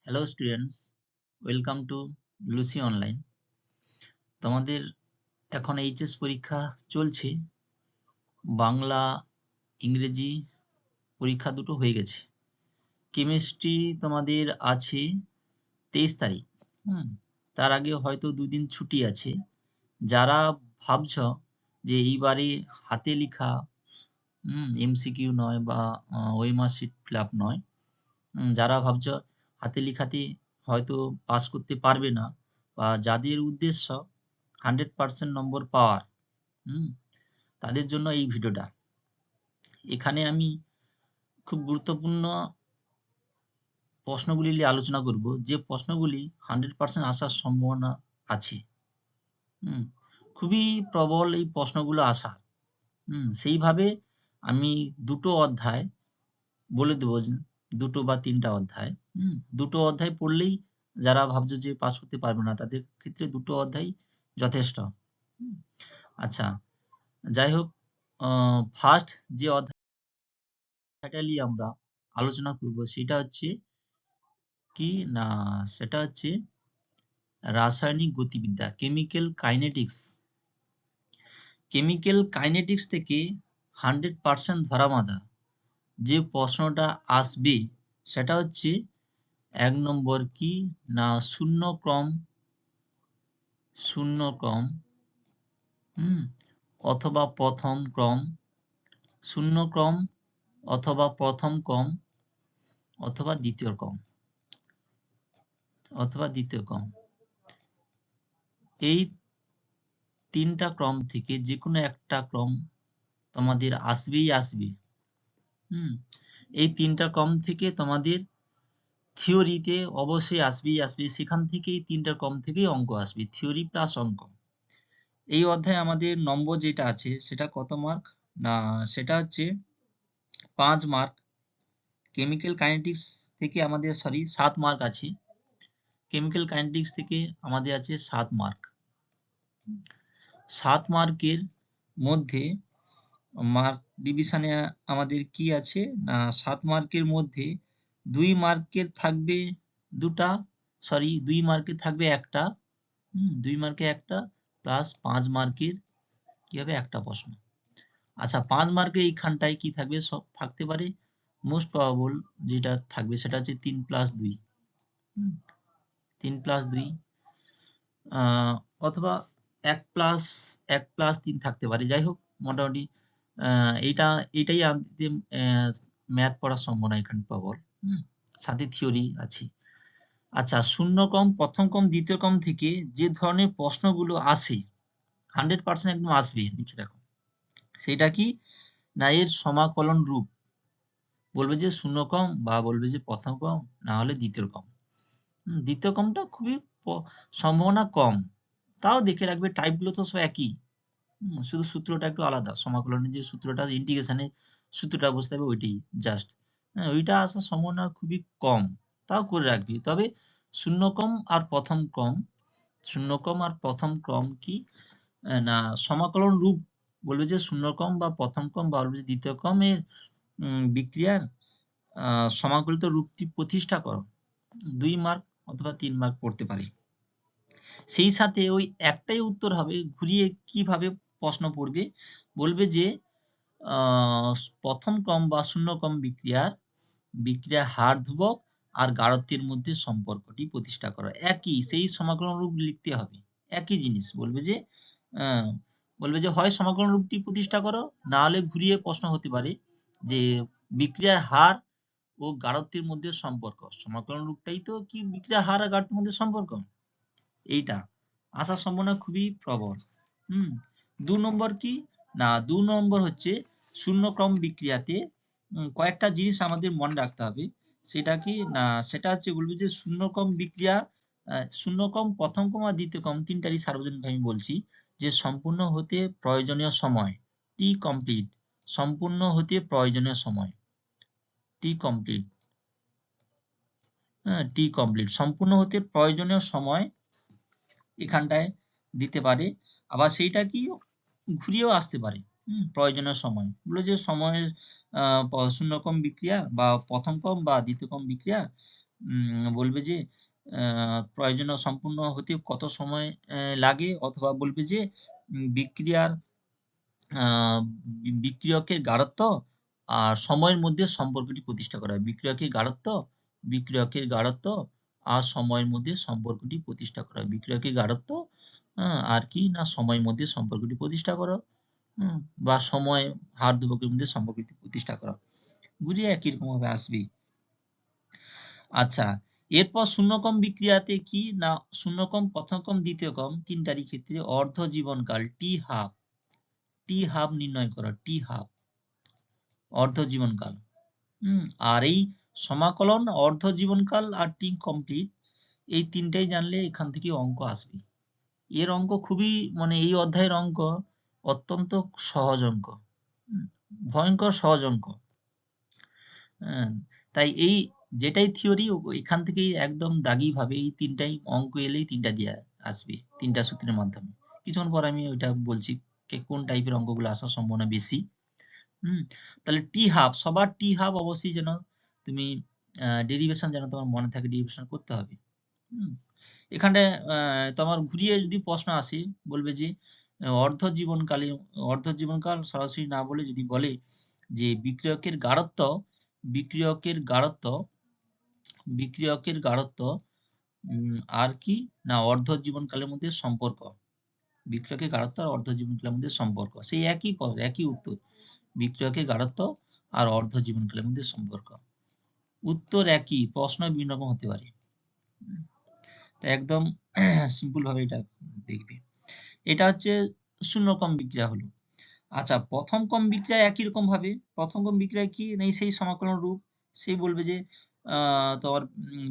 Hello students, welcome to Lucy online. তোমাদের এখন HS পরীক্ষা চলছে। বাংলা, ইংরেজি পরীক্ষা দুটো হয়ে গেছে। কেমিস্ট্রি তোমাদের আছে 23 তারিখ। তার আগে হয়তো দুদিন ছুটি আছে। যারা ভাবছ যে এইবারে হাতে লেখা এমসিকিউ নয় বা ওএমআর শিট ফিল আপ নয়, যারা ভাবছ হাতে লেখাতে হয়তো পাস করতে পারবে না, বা যাদের উদ্দেশ্য 100% নম্বর পাওয়ার, তাদের জন্য এই ভিডিওটা। এখানে আমি খুব গুরুত্বপূর্ণ প্রশ্নগুলি নিয়ে আলোচনা করব, যে প্রশ্নগুলি 100% আসার সম্ভাবনা আছে। খুবই প্রবল এই প্রশ্নগুলো আসার। সেইভাবে আমি দুটো অধ্যায় বলে দেবো, দুটো বা তিনটা অধ্যায়। দুটো অধ্যায় পড়লেই যারা ভাবছো যে পাস করতে পারবে না, তাদের ক্ষেত্রে দুটো অধ্যায় যথেষ্ট। আচ্ছা, যাই হোক, ফার্স্ট যে অধ্যায়টা নিয়ে আমরা আলোচনা করব সেটা হচ্ছে কি না, সেটা হচ্ছে রাসায়নিক গতিবিদ্যা, কেমিক্যাল কাইনেটিক্স। কেমিক্যাল কাইনেটিক্স থেকে 100% ধরা বাঁধা যে প্রশ্নটা আসবে সেটা হচ্ছে 1 নম্বর কি না শূন্য ক্রম অথবা প্রথম ক্রম, শূন্য ক্রম অথবা প্রথম ক্রম অথবা দ্বিতীয় ক্রম। এই তিনটা ক্রম থেকে যে কোনো একটা ক্রম তোমাদের আসবেই আসবে। এই তিনটা ক্রম থেকে তোমাদের থিওরিতে অবশ্যই আসবে। সেখান থেকেই তিনটা ক্রম থেকেই অঙ্ক আসবে, থিওরি প্লাস অঙ্ক। এই অধ্যায়ে আমাদের নম্বর যেটা আছে সেটা কত মার্ক না, সেটা হচ্ছে 5 মার্ক। কেমিক্যাল কাইনেটিক্স থেকে আমাদের 7 মার্ক আছে। কেমিক্যাল কাইনেটিক্স থেকে আমাদের আছে 7 মার্ক। 7 মার্কের মধ্যে মার্ক ডিভিশনে আমাদের কি আছে না, 7 মার্কের মধ্যে 2 মার্কের থাকবে একটা, 2 মার্কে একটা, প্লাস 5 মার্কের কি হবে একটা প্রশ্ন। আচ্ছা, 5 মার্কে এইখানটায় কি থাকবে, সব থাকতে পারে। মোস্ট প্রবাবল যেটা থাকবে সেটা হচ্ছে 3+2, 3+2, অথবা 1+3 থাকতে পারে। যাই হোক, মোটামুটি এইটাই ম্যাথ পড়ার সম্ভাবনা এখানে প্রবল। সাথে থিওরি আছে। আচ্ছা, শূন্য ক্রম, প্রথম ক্রম, দ্বিতীয় ক্রম থেকে যে ধরনের প্রশ্নগুলো আসে 100% একদম আসবে, লিখে রাখো। সেটা কি না, এর সমাকলন রূপ। বলবে যে শূন্য ক্রম, বা বলবে যে প্রথম ক্রম, না হলে দ্বিতীয় ক্রম। দ্বিতীয় ক্রমটা খুবই সম্ভাবনা কম, তাও দেখে রাখবে। টাইপগুলো তো সব একই, শুধু সূত্রটা একটু আলাদা। সমাকলনের যে সূত্রটা, ইন্টিগ্রেশনের সূত্রটা বুঝতে হবে, ওইটাই জাস্ট। ওইটা আসার সম্ভাবনা খুবই কম, তাও করে রাখবি। তবে শূন্য ক্রম আর প্রথম ক্রম কি না, সমাকলন রূপ। বলবে যে শূন্য ক্রম বা প্রথম ক্রম বা বলবে যে দ্বিতীয় ক্রমের বিক্রিয়ার সমাকলিত রূপটি প্রতিষ্ঠা করো। 2 মার্ক অথবা 3 মার্ক পড়তে পারে। সেই সাথে ওই একটাই উত্তর হবে, ঘুরিয়ে কিভাবে প্রশ্ন পড়বে, বলবে যে প্রথম ক্রম বা শূন্য ক্রম বিক্রিয়ার হার ধ্রুবক আর গাঢ়ত্বের মধ্যে সম্পর্কটি প্রতিষ্ঠা করো। একই, সেই সমাকলন রূপ লিখতে হবে, একই জিনিস। বলবে যে হয় সমাকলন রূপটি প্রতিষ্ঠা করো, না হলে ঘুরিয়ে প্রশ্ন হতে পারে যে বিক্রিয়ার হার ও গাঢ়ত্বের মধ্যে সম্পর্ক। সমাকলন রূপটাই তো কি বিক্রিয়ার হার আর গাঢ়ত্বের মধ্যে সম্পর্ক। এইটা আসার সম্ভাবনা খুবই প্রবল। 2 নম্বর কি না, 2 নম্বর হচ্ছে শূন্য ক্রম বিক্রিয়াতে কয়েকটা জিনিস আমাদের মনে রাখতে হবে। সেটা কি না, সেটা হচ্ছে বলবে যে শূন্য ক্রম বিক্রিয়া, শূন্য ক্রম, প্রথম ক্রম আর দ্বিতীয় ক্রম তিনটারই সার্বজনীন আমি বলছি যে সম্পূর্ণ হতে প্রয়োজনীয় সময় টি কমপ্লিট, সম্পূর্ণ হতে প্রয়োজনীয় সময় টি কমপ্লিট, সম্পূর্ণ হতে প্রয়োজনীয় সময় এখানটায় দিতে পারে। আবার সেইটা কি ঘুরিয়েও আসতে পারে, প্রয়োজনীয় সময়। বলে যে সময়ের শূন্য ক্রম বিক্রিয়া বা প্রথম ক্রম বা দ্বিতীয় ক্রম বিক্রিয়া বলবে যে প্রয়োজনীয় সম্পূর্ণ হতে কত সময় লাগে, অথবা বলবে যে বিক্রিয়ার বিক্রিয়কের গাঢ়ত্ব আর সময়ের মধ্যে সম্পর্কটি প্রতিষ্ঠা করা। বিক্রিয়কের গাঢ়ত্ব আর সময়ের মধ্যে সম্পর্কটি প্রতিষ্ঠা করা। বিক্রিয়কের গাঢ়ত্ব আর কি না সময়ের মধ্যে সম্পর্কটি প্রতিষ্ঠা করা, বা সময় হার ধ্রুবকের মধ্যে সম্পর্কটি প্রতিষ্ঠা করা। বুঝিয়ে একই রকম ভাবে আসবে। আচ্ছা, এরপর শূন্যকম বিক্রিয়াতে কি না শূন্যকম, প্রথমকম, দ্বিতীয়কম তিনটারই ক্ষেত্রে অর্ধ জীবনকাল টি হাফ নির্ণয় করা। টি হাফ অর্ধ জীবনকাল। আর এই সমাকলন, অর্ধ জীবনকাল আর টি কমপ্লিট, এই তিনটাই জানলে এখান থেকে অঙ্ক আসবে। এর অঙ্ক খুবই মানে এই অধ্যায়ের অঙ্ক অত্যন্ত সহজ অঙ্ক, ভয়ঙ্কর সহজ অঙ্ক। তাই এই যেটাই থিওরি এখান থেকেই একদম দাগি ভাবে এই তিনটাই অঙ্ক এলেই তিনটা দিয়ে আসবে, তিনটা সূত্রের মাধ্যমে। কিছুক্ষণ পর আমি ওইটা বলছি কোন টাইপের অঙ্কগুলো আসার সম্ভাবনা বেশি। তাহলে টি হাফ, সবার টি হাফ অবশ্যই যেন তুমি ডেরিভেশন যেন তোমার মনে থাকে, ডেরিভেশন করতে হবে। এখানে তোমার ঘুরিয়ে যদি প্রশ্ন আসে, বলবে যে অর্ধ জীবনকাল সরাসরি না বলে যদি বলে যে বিক্রিয়কের গাঢ়ত্ব আর কি না অর্ধ জীবনকালের মধ্যে সম্পর্ক। বিক্রিয়কের গাঢ়ত্ব আর অর্ধ জীবনকালের মধ্যে সম্পর্ক, সেই একই উত্তর, বিক্রিয়কের গাঢ়ত্ব আর অর্ধ জীবনকালের মধ্যে সম্পর্ক। উত্তর একই, প্রশ্ন বিভিন্ন রকম হতে পারে। একদম সিম্পল ভাবে এটা দেখবে। এটা হচ্ছে শূন্যকম বিক্রিয়া হলো। আচ্ছা, প্রথম কম বিক্রিয়া একই রকম ভাবে, প্রথম কম বিক্রিয়া কি নেই সেই সমাকলন রূপ, সেই বলবে যে তোমার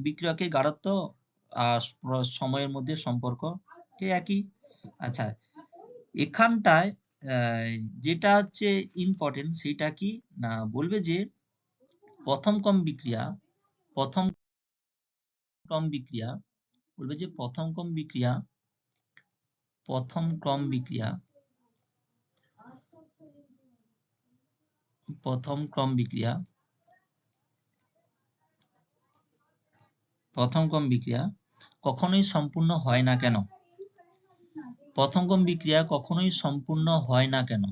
বিক্রিয়কের গাঢ়ত্ব আর সময়ের মধ্যে সম্পর্ক একই। আচ্ছা, এখানটায় যেটা হচ্ছে ইম্পর্টেন্ট সেটা কি না বলবে যে প্রথম ক্রম বিক্রিয়া বলবে যে প্রথম ক্রম বিক্রিয়া কখনোই সম্পূর্ণ হয় না কেন? প্রথম ক্রম বিক্রিয়া কখনোই সম্পূর্ণ হয় না কেন?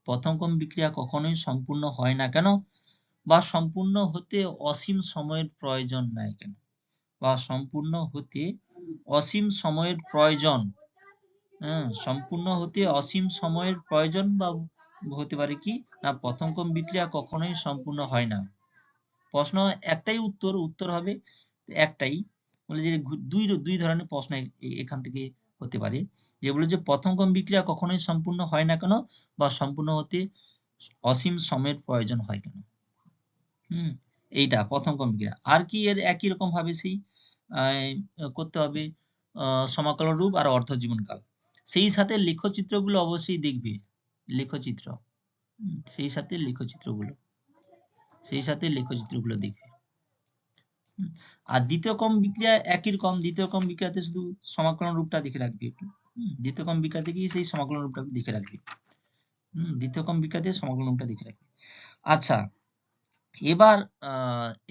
প্রথম ক্রম বিক্রিয়া কখনোই সম্পূর্ণ হয় না কেন? বা সম্পূর্ণ হতে অসীম সময়ের প্রয়োজন নাই কেন? বা সম্পূর্ণ হতে অসীম সময়ের প্রয়োজন, সম্পূর্ণ হতে অসীম সময়ের প্রয়োজন বা হতে পারে কি না প্রথম ক্রম বিক্রিয়া কখনোই সম্পূর্ণ হয় না। প্রশ্ন একটাই, উত্তর হবে একটাই। বলে যে দুই ধরনের প্রশ্ন এখান থেকে হতে পারে, যে বলে যে প্রথম ক্রম বিক্রিয়া কখনোই সম্পূর্ণ হয় না কেন, বা সম্পূর্ণ হতে অসীম সময়ের প্রয়োজন হয় কেন। এইটা প্রথম ক্রম বিক্রিয়া। আর কি এর একই রকম ভাবে সেই করতে হবে সমাকলন রূপ আর অর্ধ জীবনকাল। সেই সাথে লেখচিত্রগুলো অবশ্যই দেখবে, লেখচিত্র, সেই সাথে লেখচিত্রগুলো দেখবে। আর দ্বিতীয় ক্রম বিক্রিয়া একই রকম, দ্বিতীয় ক্রম বিক্রিয়াতে শুধু সমাকলন রূপটা দেখে রাখবে একটু। দ্বিতীয় ক্রম বিক্রিয়াতে গিয়ে সেই সমাকলন রূপটা দেখে রাখবে। দ্বিতীয় ক্রম বিক্রিয়াতে সমাকলন রূপটা দেখে রাখবে। আচ্ছা, এবার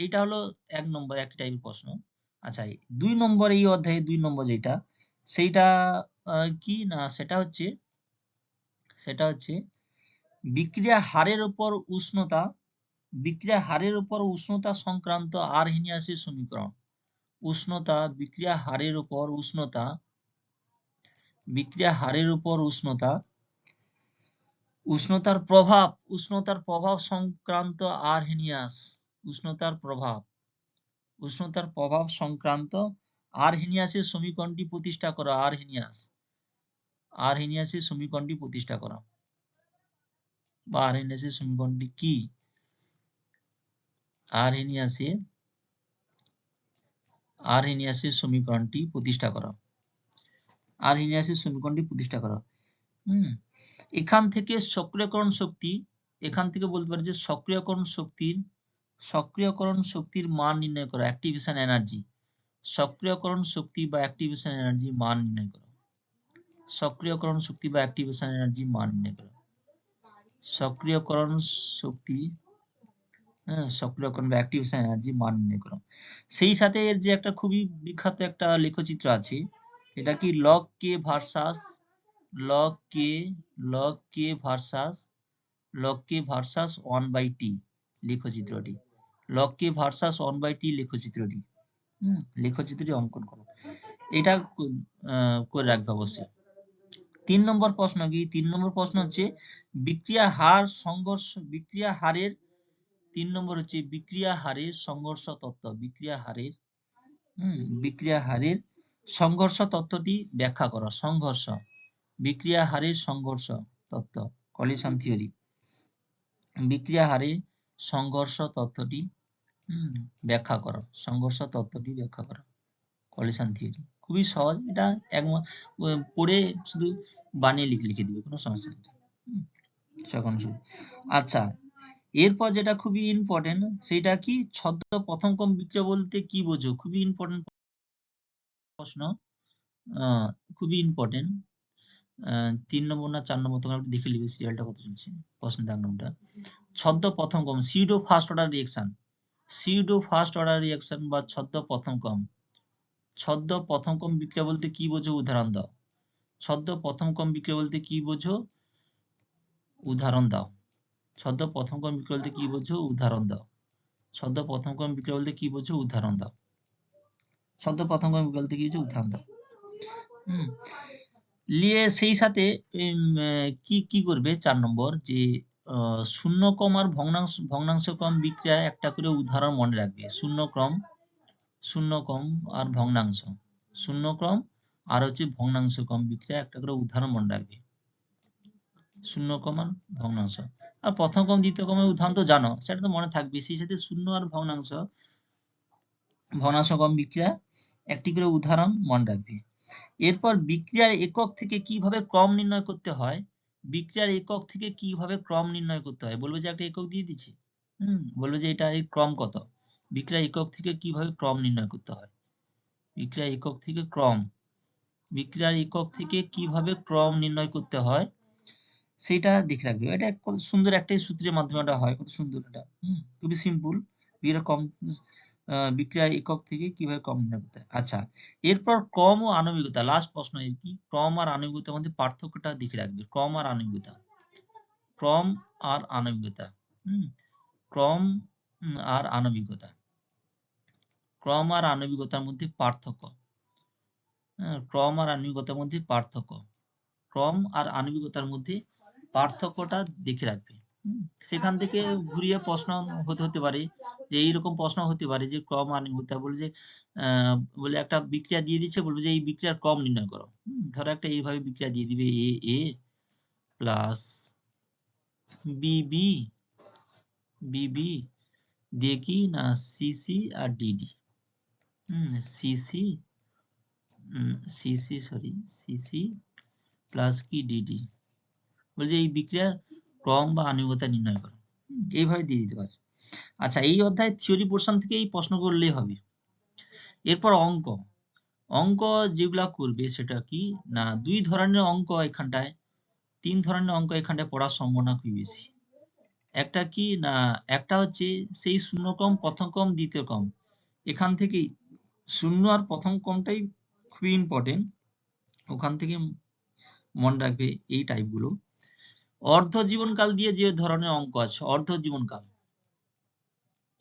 এইটা হলো এক নম্বর এক টাইপের প্রশ্ন। আচ্ছা, 2 নম্বর এই অধ্যায়ে 2 নম্বর যেটা সেইটা কি না সেটা হচ্ছে বিক্রিয়া হারের উপর উষ্ণতা সংক্রান্ত আরহেনিয়াসের সমীকরণ। বিক্রিয়া হারের উপর উষ্ণতার প্রভাব সংক্রান্ত আরহেনিয়াসের সমীকরণটি প্রতিষ্ঠা করা। আরহেনিয়াসের সমীকরণটি প্রতিষ্ঠা করা বা আরহেনিয়াসের সমীকরণটি কি? আরহেনিয়াসের সমীকরণটি প্রতিষ্ঠা করা। এখান থেকে সক্রিয়করণ শক্তি, এখান থেকে বলতে পারি যে সক্রিয়করণ শক্তির মান নির্ণয় করা, অ্যাক্টিভেশন এনার্জি। সক্রিয়করণ শক্তি বা অ্যাক্টিভেশন এনার্জি মান নির্ণয় করা। সক্রিয়করণ শক্তি বা অ্যাক্টিভেশন এনার্জি মান নির্ণয় করা। সক্রিয়করণ শক্তি হ্যাঁ, সক্রিয় কোণ বা অ্যাক্টিভেশন এনার্জি মান নির্ণয় করো। সেই সাথে এর যে একটা খুবই বিখ্যাত একটা লেখচিত্র আছে, এটা কি লগ কে ভার্সাস লগ কে লগ কে ভার্সাস লগ কে ভার্সাস 1/t লেখচিত্রটি, লগ কে ভার্সাস 1/t লেখচিত্রটি, লেখচিত্রটি অঙ্কন করো। এটা করে রাখবে অবশ্যই। 3 নম্বর প্রশ্ন কি? 3 নম্বর প্রশ্ন হচ্ছে বিক্রিয়া হার সংঘর্ষ, বিক্রিয়া হারের 3 নম্বর হচ্ছে বিক্রিয়া হারের সংঘর্ষ তত্ত্ব, বিক্রিয়া হারের বিক্রিয়া হারের সংঘর্ষ তত্ত্বটি ব্যাখ্যা করো। সংঘর্ষ, বিক্রিয়া হারের সংঘর্ষ তত্ত্ব, কলিশন থিওরি, বিক্রিয়া হারের সংঘর্ষ তত্ত্বটি ব্যাখ্যা করো, সংঘর্ষ তত্ত্বটি ব্যাখ্যা করো, কলিশন থিওরি। খুবই সহজ, এটা পড়ে শুধু বানিয়ে লিখে দিবে, কোনো সমস্যা নেই। আচ্ছা, এরপর যেটা খুবই ইম্পর্টেন্ট সেটা কি? ছদ্ম প্রথম ক্রম বিক্রিয়া বলতে কি বোঝো? খুবই ইম্পর্টেন্ট প্রশ্ন, খুবই ইম্পর্টেন্ট। 3 নম্বর না 4 নম্বর, তোমরা দেখে নিবে সিরিয়ালটা কত চলছে, প্রশ্ন দাগ নম্বরটা। ছদ্ম প্রথম ক্রম, pseudo first order reaction, pseudo first order reaction বা ছদ্ম প্রথম ক্রম। ছদ্ম প্রথম ক্রম বিক্রিয়া বলতে কি বোঝো? উদাহরণ দাও। ছদ্ম প্রথম ক্রম বিক্রিয়া বলতে কি বোঝো? উদাহরণ দাও। ছদ্ম প্রথম ক্রম বিক্রিয়া বলতে কি বোঝো? উদাহরণ দাও। ছদ্ম প্রথম ক্রম বিক্রিয়া বলতে কি বোঝো? উদাহরণ দাও। ছদ্ম প্রথম ক্রম বিক্রিয়া বলতে কি বোঝো? উদাহরণ দাও। লিয়ে সেই সাথে কি করবে? 4 নম্বর যে শূন্য ক্রম আর ভগ্নাংশ ক্রম বিক্রিয়া একটা করে উদাহরণ মনে রাখবে। শূন্য ক্রম আর ভগ্নাংশ, শূন্য ক্রম আর হচ্ছে ভগ্নাংশ ক্রম বিক্রিয়া একটা করে উদাহরণ মনে রাখবে। শূন্য ক্রম আর ভগ্নাংশ, আর প্রথম ক্রম দ্বিতীয় ক্রমের উদাহরণ তো জানো, সেটা তো মনে থাকবে। সেই সাথে শূন্য আর ভগ্নাংশ ক্রম বিক্রিয়া একটি করে উদাহরণ মনে রাখবে। এরপর বিক্রিয়ার একক থেকে কিভাবে ক্রম নির্ণয় করতে হয়, বিক্রিয়ার একক থেকে কিভাবে ক্রম নির্ণয় করতে হয়। বলবো যে একটা একক দিয়ে দিচ্ছি, বলবো যে এটা এই ক্রম কত, বিক্রিয়ার একক থেকে কিভাবে ক্রম নির্ণয় করতে হয়। বিক্রিয়ার একক থেকে ক্রম, বিক্রিয়ার একক থেকে কিভাবে ক্রম নির্ণয় করতে হয় সেটা দেখে রাখবে। এটা কত সুন্দর একটা সূত্রের মাধ্যমে এটা হয়, কত সুন্দর এটা, খুবই সিম্পল। বিক্রিয়া একক থেকে কিভাবে ক্রম নির্ণয় করতে হয়। আচ্ছা, এরপর ক্রম ও আণবিকতা, লাস্ট প্রশ্ন। এর কি? ক্রম আর আণবিকতার মধ্যে পার্থক্যটা দেখে রাখবে। ক্রম আর আণবিকতা, ক্রম আর আণবিকতা, ক্রম আর আণবিকতা, ক্রম আর আণবিকতার মধ্যে পার্থক্য, ক্রম আর আণবিকতার মধ্যে পার্থক্য, ক্রম আর আণবিকতার মধ্যে পার্থক্যটা দেখে রাখবে। সেখান থেকে ঘুরিয়ে প্রশ্ন হতে পারে, যে এইরকম প্রশ্ন হতে পারে যে ক্রম আণবিকতা বলে যে বলে একটা বিক্রিয়া দিয়ে দিচ্ছে, বলবে যে এই বিক্রিয়ার ক্রম নির্ণয় করো। ধরো একটা এইভাবে বিক্রিয়া দিয়ে দিবে, এ প্লাস বিবি, বিবি দিয়ে কি না সিসি আর ডিডি, সিসি প্লাস কি ডিডি, বলছে এই বিক্রিয়ার ক্রম বা আণবিকতা নির্ণয় করো। এইভাবে দিয়ে দিতে পারে। আচ্ছা, এই অধ্যায় থিওরি পোর্শন থেকে এই প্রশ্ন করলেই হবে। এরপর অঙ্ক, অঙ্ক যেগুলা করবে সেটা কি না 2 ধরনের অঙ্ক এখানটায়, 3 ধরনের অঙ্ক এখানটায় পড়ার সম্ভাবনা খুবই বেশি। একটা কি না, একটা হচ্ছে সেই শূন্য ক্রম, প্রথম ক্রম, দ্বিতীয় ক্রম। এখান থেকেই শূন্য আর প্রথম ক্রমটাই খুবই ইম্পর্টেন্ট, ওখান থেকে মনে রাখবে এই টাইপগুলো। অর্ধ জীবনকাল দিয়ে যে ধরনের অঙ্ক আছে, অর্ধ জীবনকাল,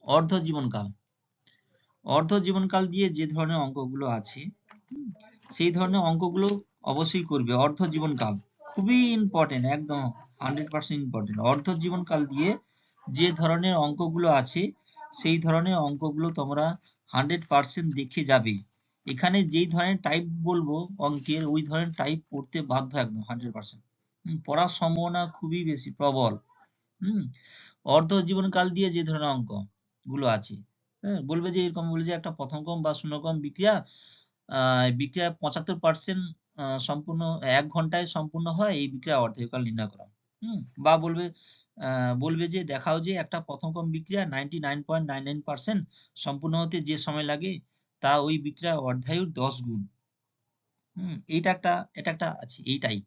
অর্ধ জীবনকাল, অর্ধ জীবনকাল দিয়ে যে ধরনের অঙ্কগুলো আছে সেই ধরনের অঙ্কগুলো অবশ্যই করবে। অর্ধ জীবনকাল খুবই ইম্পর্টেন্ট, একদম 100% ইম্পর্টেন্ট। অর্ধ জীবনকাল দিয়ে যে ধরনের অঙ্কগুলো আছে সেই ধরনের অঙ্কগুলো তোমরা 100% দেখে যাবে। এখানে যেই ধরনের টাইপ বলবো অঙ্কের, ওই ধরনের টাইপ পড়তে বাধ্য, একদম 100%। পড়ার সম্ভাবনা খুবই বেশি, প্রবল। অর্ধ জীবনকাল দিয়ে যে ধরনের অঙ্ক গুলো আছে, বলবে যে এরকম, বলবে যে একটা প্রথম ক্রম বা শূন্য ক্রম বিক্রিয়া, বিক্রিয়া 75% সম্পূর্ণ 1 ঘন্টায় সম্পূর্ণ হয়, এই বিক্রিয়া অর্ধকাল নির্ণয় করা। বা বলবে যে দেখাও যে একটা প্রথম ক্রম বিক্রিয়া 99.99% সম্পূর্ণ হতে যে সময় লাগে তা ওই বিক্রিয়া অর্ধায়ুর 10 গুণ। এটা একটা আছে এই টাইপ।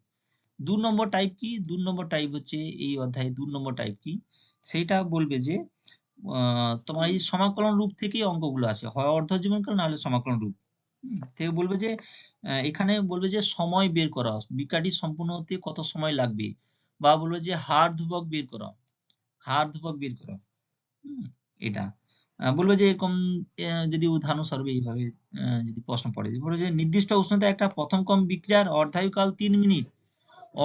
2 নম্বর টাইপ কি? 2 নম্বর টাইপ হচ্ছে এই অধ্যায়ে 2 নম্বর টাইপ কি, সেইটা বলবে যে তোমার এই সমাকলন রূপ থেকেই অঙ্কগুলো আসে, হয় অর্ধজীবনকাল না হলে সমাকলন রূপ থেকে বলবে যে এখানে বলবে যে সময় বের করা, বিক্রিয়াটি সম্পূর্ণ হতে কত সময় লাগবে, বা বলবে যে হার ধ্রুবক বের করা, হার ধ্রুবক বের করা। এটা বলবে যে এরকম যদি উদাহরণস্বরূপ এইভাবে যদি প্রশ্ন পড়ে, বলবে যে নির্দিষ্ট উষ্ণতায় একটা প্রথম ক্রম বিক্রিয়ার অর্ধায়ুকাল 3 মিনিট।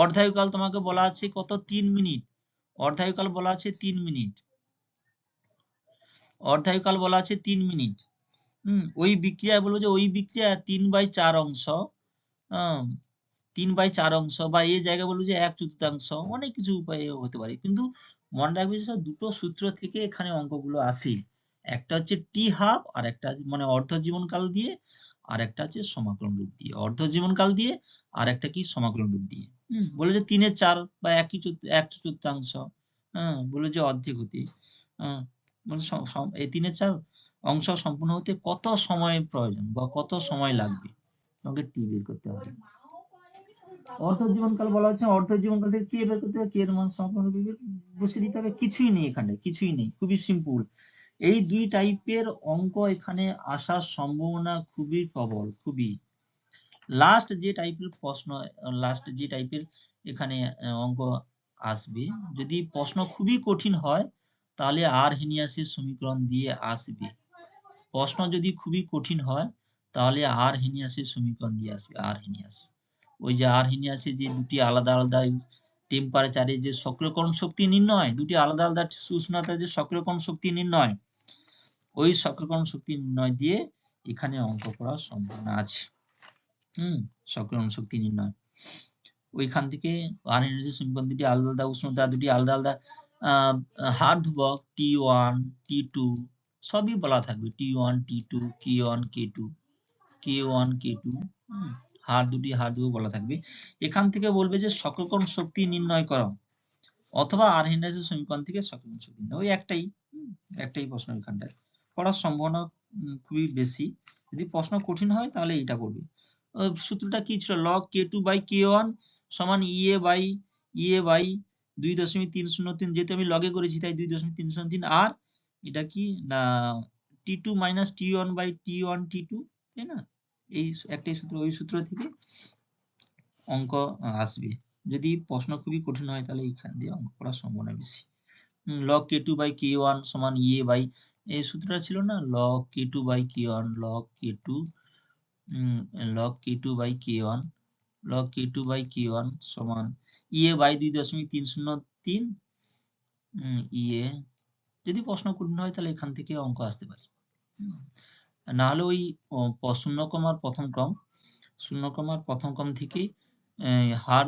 অর্ধায়ুকাল তোমাকে বলা আছে কত? 3 মিনিট। অর্ধায়ুকাল বলা আছে 3 মিনিট। অর্ধায়ুকাল বলা আছে 3 মিনিট। ওই বিক্রিয়ায় বলবো যে ওই বিক্রিয়া 3/4 অংশ, 3/4 অংশ, বা এই জায়গায় বলবো যে 1/4, অনেক কিছু উপায়ে হতে পারে, কিন্তু মনে রাখবে যে দুটো সূত্র থেকে এখানে অঙ্কগুলো আসে। একটা হচ্ছে টি হাফ, আর একটা মানে অর্ধ জীবনকাল দিয়ে, আর একটা হচ্ছে সমাকলন রূপ দিয়ে। অর্ধ জীবনকাল দিয়ে আর একটা কি সমাকলন রূপ দিয়ে। বলে যে 3/4 বা 1/4, বলে যে অর্ধেক হতে, এই 3/4 অংশ সম্পূর্ণ হতে কত সময়ের প্রয়োজন বা কত সময় লাগবে, তোমাকে টি বের করতে হবে। অর্ধ জীবনকাল বলা হচ্ছে, অর্ধ জীবনকাল থেকে কে বের করতে হবে, কে এর মান সম্পূর্ণ বসিয়ে দিতে হবে। কিছুই নেই এখানে, কিছুই নেই, খুবই সিম্পল। এই দুই টাইপের অঙ্ক এখানে আসার সম্ভাবনা খুবই প্রবল, খুবই। লাস্ট যে টাইপের প্রশ্ন, লাস্ট যে টাইপের এখানে অঙ্ক আসবে, যদি প্রশ্ন খুবই কঠিন হয় তাহলে আরহেনিয়াসের সমীকরণ দিয়ে আসবে। প্রশ্ন যদি খুবই কঠিন হয় তাহলে আরহেনিয়াসের সমীকরণ দিয়ে আসবে। আরহেনিয়াস, ওই যে আরহেনিয়াসের যে দুটি আলাদা আলাদা টেম্পারেচারে যে সক্রিয়করণ শক্তি নির্ণয়, দুটি আলাদা আলাদা উষ্ণতায় যে সক্রিয়করণ শক্তি নির্ণয়, ওই সক্রিয়করণ শক্তি নির্ণয় দিয়ে এখানে অঙ্ক করার সম্ভাবনা আছে। সক্রিয়করণ শক্তি নির্ণয়, ওইখান থেকে আরহেনিয়াসের সমীকরণ, দুটি আলাদা আলাদা উষ্ণতা, দুটি আলাদা আলাদা হার ধ্রুবক T1 T2 সবই বলা থাকবে, T1 T2 K1 K2 K1 K2, দুটি হার ধ্রুবক বলা থাকবে। এখান থেকে বলবে যে সক্রিয়করণ শক্তি নির্ণয় করো, অথবা আরহেনিয়াসের সমীকরণ থেকে সক্রিয়করণ শক্তি নির্ণয়, ওই একটাই প্রশ্ন এখানটায় পড়ার সম্ভাবনা খুবই বেশি। যদি প্রশ্ন কঠিন হয় তাহলে এইটা করবে। সূত্রটা কি ছিল? log K2/K1 সমান EA/EA 2.303, যেহেতু আমি লগে করেছি তাই 2.303, আর এটা কি না T2 - T1/T1 T2, তাই না? এই একটাই সূত্র, ওই সূত্র থেকে অঙ্ক আসবে। যদি প্রশ্ন খুবই কঠিন হয় তাহলে এইখান দিয়ে অঙ্ক করার সম্ভাবনা বেশি। log K2/K1 সমান EA, এই সূত্রটা ছিল না, log K2/K1, log K2/K1 সমান EA/2.303, EA। যদি প্রশ্ন কঠিন হয় তাহলে এখান থেকে অঙ্ক আসতে পারে, না হলে ওই 0, প্রথম ক্রম থেকে হার,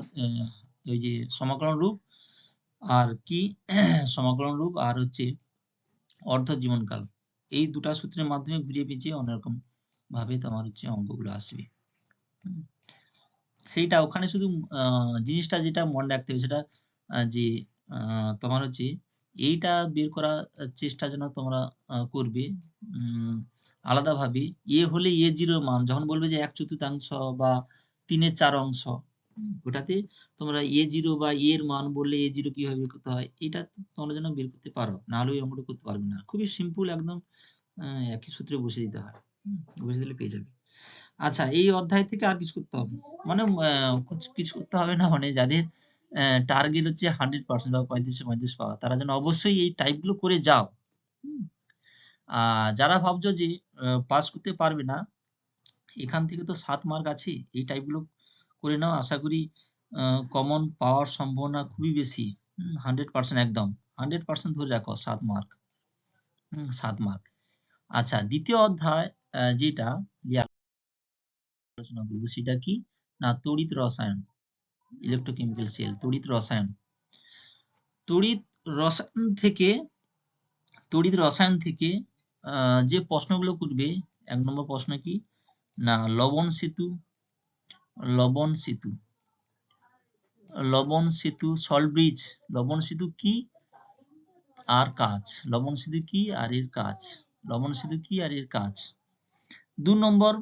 ওই যে সমাকলন রূপ আর কি সমাকলন রূপ আর হচ্ছে অর্ধ জীবনকাল, এই দুটা সূত্রের মাধ্যমে ঘুরিয়ে পেঁচিয়ে অন্যরকম ভাবে তোমার হচ্ছে অঙ্কগুলো আসবে। সেইটা ওখানে শুধু জিনিসটা যেটা মনে রাখতে হবে সেটা যে তোমার হচ্ছে এইটা বের করার চেষ্টা যেন তোমরা করবে আলাদাভাবে। হলে A0 মান যখন বলবে যে 1/4 বা 3/4 অংশ, ওটাতে তোমরা A0 বা এর মান বললে A0 কিভাবে বের করতে হয় এটা তোমরা যেন বের করতে পারো, না হলে ওই অঙ্কটা করতে পারবে না। খুবই সিম্পল, একদম একই সূত্রে বসে দিতে হয়, বসে দিলে পেয়ে যাবে। আচ্ছা, এই অধ্যায় থেকে আর কিছু করতে হবে মানে কিছু করতে হবে না, মানে যাদের টার্গেট হচ্ছে 100% বা 35 পাওয়া, তারা যেন অবশ্যই এই টাইপগুলো করে যাও। যারা ভাবছো যে পাস করতে পারবে না, এখান থেকে তো 7 মার্ক আছে, এই টাইপগুলো করে নাও, আশা করি কমন পাওয়ার সম্ভাবনা খুবই বেশি। 100% একদম 100% ধরে রাখো, 7 মার্ক। 7 মার্ক। আচ্ছা, দ্বিতীয় অধ্যায় যেটা আলোচনা করবো সেটা কি না, তড়িৎ রসায়ন, ইলেকট্রোকেমিক্যাল সেল, তড়িৎ রসায়ন। তড়িৎ রসায়ন থেকে যে প্রশ্নগুলো করবে, 1 নম্বর প্রশ্ন কি না, লবণ সেতু সল্ট ব্রিজ, লবণ সেতু কি আর কাজ, লবণ সেতু কি আর এর কাজ। 2 নম্বর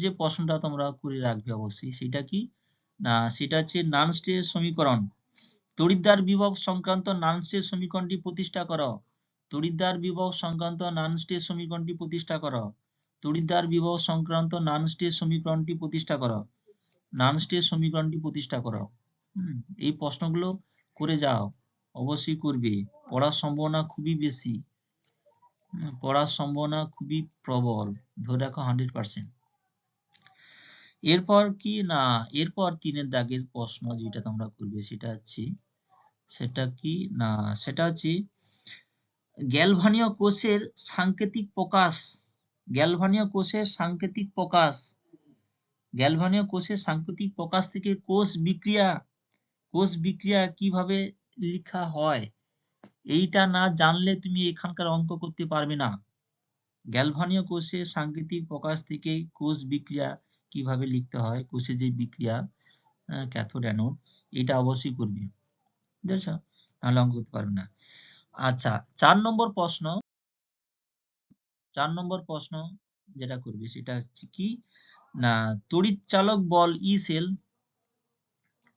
যে প্রশ্নটা তোমরা করে রাখবে অবশ্যই, সেটা কি না, সেটা হচ্ছে নানস্টের সমীকরণ, তড়িৎদ্বার বিভব সংক্রান্ত নানস্টের সমীকরণটি প্রতিষ্ঠা করো। তড়িৎদ্বার বিভব সংক্রান্ত নান স্টেট সমীকরণটি প্রতিষ্ঠা করো। তড়িৎদ্বার বিভব সংক্রান্ত নান স্টেট সমীকরণটি প্রতিষ্ঠা করো। নান স্টেট সমীকরণটি প্রতিষ্ঠা করো। এই প্রশ্নগুলো করে যাও, অবশ্যই করবে। পড়ার সম্ভাবনা খুবই বেশি, পড়ার সম্ভাবনা খুবই প্রবল, ধরে রাখো 100%। এরপর কি না, এরপর 3 দাগের প্রশ্ন যেটা তোমরা করবে সেটা হচ্ছে গ্যালভানীয় কোষের সাংকেতিক প্রকাশ। গ্যালভানীয় কোষের সাংকেতিক প্রকাশ। গ্যালভানীয় কোষের সাংকেতিক প্রকাশ থেকে কোষ বিক্রিয়া কিভাবে লেখা হয়, এইটা না জানলে তুমি এখানকার অঙ্ক করতে পারবে না। গ্যালভানীয় কোষের সাংকেতিক প্রকাশ থেকে কোষ বিক্রিয়া কিভাবে লিখতে হয়, কোষের যে বিক্রিয়া ক্যাথোড অ্যানোড, এটা অবশ্যই করবে, বুঝেছ, নাহলে অঙ্ক করতে পারবে না। আচ্ছা, 4 নম্বর প্রশ্ন যেটা করবে সেটা হচ্ছে কি না, তড়িৎচালক বল ই সেল,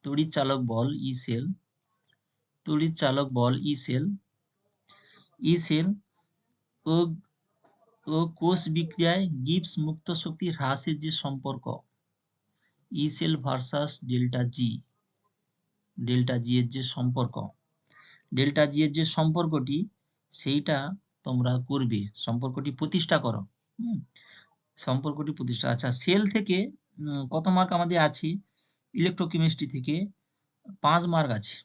তড়িৎচালক বল ই সেল ও কোষ বিক্রিয়ায় গিবস মুক্ত শক্তি হ্রাসের যে সম্পর্ক, ই সেল ভার্সাস ডেল্টা জি এর যে সম্পর্ক, ডেল্টা জি এর যে সম্পর্কটি, সেইটা তোমরা করবে, সম্পর্কটি প্রতিষ্ঠা করো। সম্পর্কটি প্রতিষ্ঠা। আচ্ছা, সেল থেকে কত মার্ক আমাদের আছে, ইলেকট্রোকেমিস্ট্রি থেকে 5 মার্ক আছে,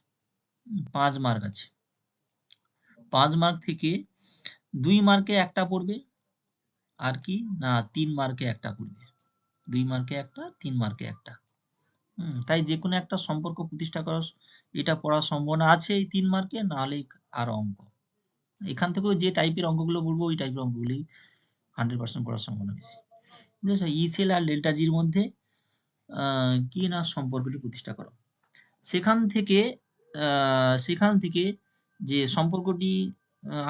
5 মার্ক আছে। 5 মার্ক থেকে 2 মার্কে একটা পড়বে, আর কি না 3 মার্কে একটা পড়বে, 2 মার্কে একটা, 3 মার্কে একটা। তাই যে কোনো একটা সম্পর্ক প্রতিষ্ঠা করা, এটা পড়ার সম্ভাবনা আছে এই 3 মার্কে, নাহলে আর অঙ্ক। এখান থেকেও যে টাইপের অঙ্কগুলো বলবো ওই টাইপের অঙ্কগুলি 100% পড়ার সম্ভাবনা বেশি। ই সেল আর ডেল্টা জির মধ্যে কি না সম্পর্কটি প্রতিষ্ঠা করো। সেখান থেকে যে সম্পর্কটি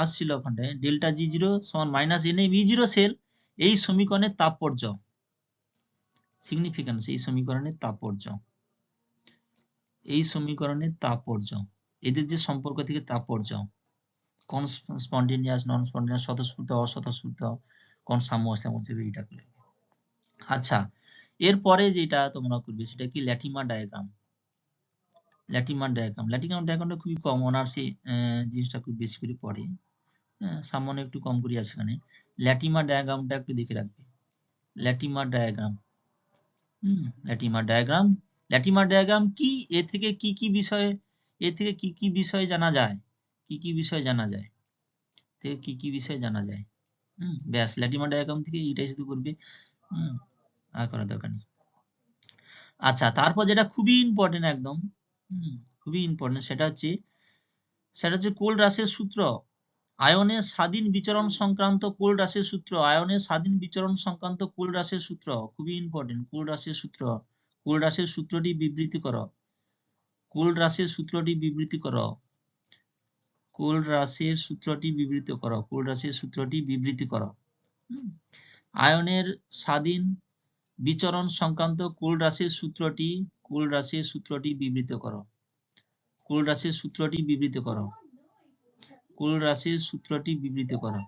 আসছিল ওখানটায়, ডেল্টা জি জিরো সমান minus N M E zero cell, এই সমীকরণের তাৎপর্য, সিগনিফিক্যান্স, এই সমীকরণের তাৎপর্য, এদের যে সম্পর্ক থেকে তাৎপর্য, কোন স্পন্টেনিয়াস, নন স্পন্টেনিয়াস, স্বতঃস্ফূর্ত, অস্বতঃস্ফূর্ত, কোন সাম্য অসাম্য, এইটা করবে। আচ্ছা, এরপরে যেটা তোমরা করবে সেটা কি ল্যাটিমার ডায়াগ্রাম। ল্যাটিমার ডায়াগ্রামটা খুবই কম, অনার্সে জিনিসটা খুব বেশি করে পড়ে, সামান্য একটু কম করে আছে এখানে। ল্যাটিমার ডায়াগ্রামটা একটু দেখে রাখবে। ল্যাটিমার ডায়াগ্রাম কি, এ থেকে কি কি বিষয় জানা যায়, ব্যাস, ল্যাটিমার ডায়াগ্রাম থেকে এইটাই শুধু করবে, আর করার দরকার নেই। আচ্ছা, তারপর যেটা খুবই ইম্পর্টেন্ট, একদম খুবই ইম্পর্টেন্ট, সেটা হচ্ছে কোলরাসের সূত্র, আয়নের স্বাধীন বিচরণ সংক্রান্ত কোলরাসের সূত্র, খুবই ইম্পর্টেন্ট। কোলরাসের সূত্রটি বিবৃতি করো। কোলরাসের সূত্রটি বিবৃতি করো। আয়নের স্বাধীন বিচরণ সংক্রান্ত কোলরাসের সূত্রটি বিবৃত করো। কোলরাসের সূত্রটি বিবৃত করো।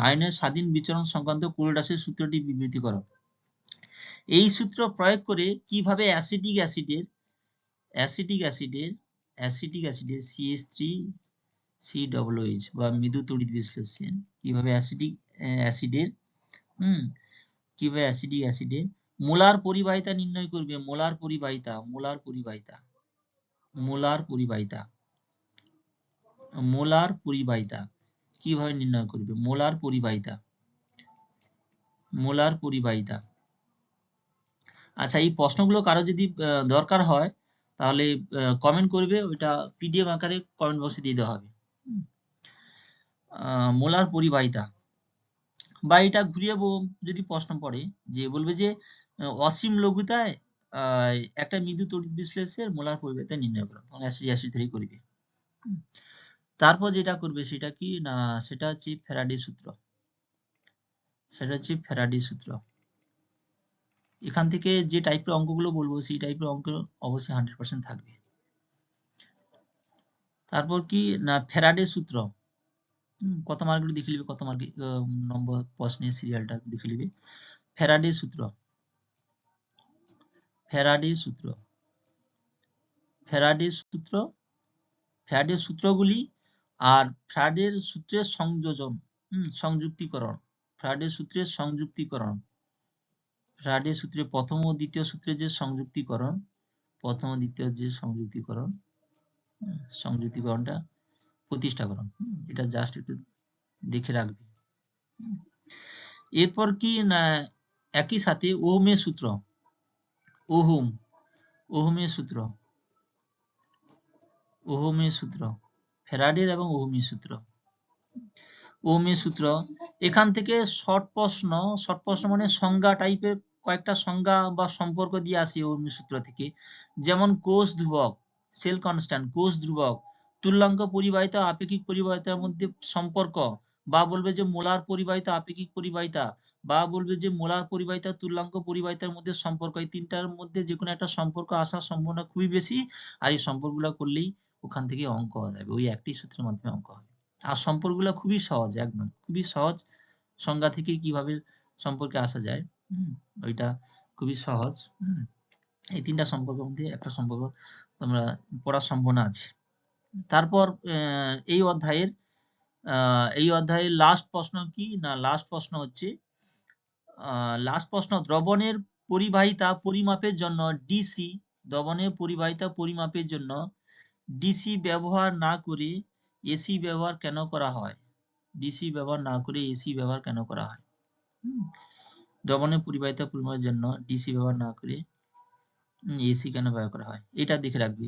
আয়নের স্বাধীন বিচরণ সংক্রান্ত কোলরাসের সূত্রটি বিবৃতি করো। এই সূত্র প্রয়োগ করে কিভাবে অ্যাসিটিক অ্যাসিডের CH3COOH বা মৃদু তড়িৎ বিশ্লেষণ, কিভাবে অ্যাসিডের মোলার পরিবাহিতা নির্ণয় করবে। মোলার পরিবাহিতা কিভাবে নির্ণয় করবে, মোলার পরিবাহিতা। আচ্ছা, এই প্রশ্নগুলো কারো যদি দরকার হয় তাহলে কমেন্ট করবে, ওইটা পিডিএফ আকারে কমেন্ট বক্সে দিয়ে দেওয়া হবে। মোলার পরিবাহিতা, বা এটা ঘুরিয়ে যদি প্রশ্ন পড়ে, যে বলবে যে অসীম লঘুতায় একটা মৃদু তড়িৎ বিশ্লেষণের মোলার পরিবাহিতা নির্ণয় করো, অ্যাসিড ধরেই করবে। তারপর যেটা করবে সেটা কি না, সেটা হচ্ছে ফ্যারাডে সূত্র। এখান থেকে যে টাইপের অঙ্কগুলো বলবো সেই টাইপের অঙ্ক অবশ্যই 100% থাকবে। তারপর কি না, ফ্যারাডে সূত্র, কত মার্কগুলো দেখে নিবে, কত মার্ক নম্বর প্রশ্নের সিরিয়ালটা দেখে নিবে। ফ্যারাডে সূত্র, ফ্যারাডে সূত্র, ফ্যারাডে সূত্র, ফ্যারাডের সূত্রগুলি আর ফ্যারাডের সূত্রের সংযোজন, সংযুক্তিকরণ, ফ্যারাডের সূত্রের সংযুক্তিকরণ, ফ্যারাডের সূত্রের প্রথম ও দ্বিতীয় সূত্রের যে সংযুক্তিকরণ, প্রথম ও দ্বিতীয় যে সংযুক্তিকরণ, সংযুক্তিকরণটা প্রতিষ্ঠা করুন। এটা জাস্ট একটু দেখে রাখবে। এরপর কি না, একই সাথে ওহমের সূত্র, ওহমের সূত্র, ওহমের সূত্র, ফ্যারাডের এবং ওহমের সূত্র, ওহমের সূত্র। এখান থেকে শর্ট প্রশ্ন মানে সংজ্ঞা টাইপের কয়েকটা সংজ্ঞা বা সম্পর্ক দিয়ে আসি ওহমের সূত্র থেকে। যেমন কোষ ধ্রুবক, সেল কনস্ট্যান্ট, কোষ ধ্রুবক, তুল্যাঙ্ক পরিবাহিতা আপেক্ষিক পরিবাহিতার মধ্যে সম্পর্ক, বা বলবে যে মোলার পরিবাহিতা আপেক্ষিক পরিবাহিতা, বা বলবে যে মোলার পরিবাহিতা তুল্যাঙ্ক পরিবাহিতার মধ্যে সম্পর্ক। এই তিনটার মধ্যে যে কোনো একটা সম্পর্ক আসার সম্ভাবনা খুবই বেশি। আর এই সম্পর্কগুলো করলেই ওখান থেকে অঙ্ক হয়ে যাবে, ওই একটি সূত্রের মাধ্যমে অঙ্ক হবে। আর সম্পর্কগুলো খুবই সহজ, একদম খুবই সহজ। সংজ্ঞা থেকে কিভাবে সম্পর্কে আসা যায়, ওইটা খুবই সহজ। এই তিনটা সম্পর্কের মধ্যে একটা সম্পর্ক তোমরা পড়ার সম্ভাবনা আছে। তারপর এই অধ্যায়ের লাস্ট প্রশ্ন কি না, লাস্ট প্রশ্ন হচ্ছে দ্রবণের পরিবাহিতা পরিমাপের জন্য ডিসি, দ্রবণের পরিবাহিতা পরিমাপের জন্য ডিসি ব্যবহার না করে এসি ব্যবহার কেন করা হয়? ডিসি ব্যবহার না করে এসি ব্যবহার কেন করা হয়? দ্রবণের পরিবাহিতা পরিমাপের জন্য ডিসি ব্যবহার না করে এসি কেন ব্যবহার করা হয়, এটা দেখে রাখবে।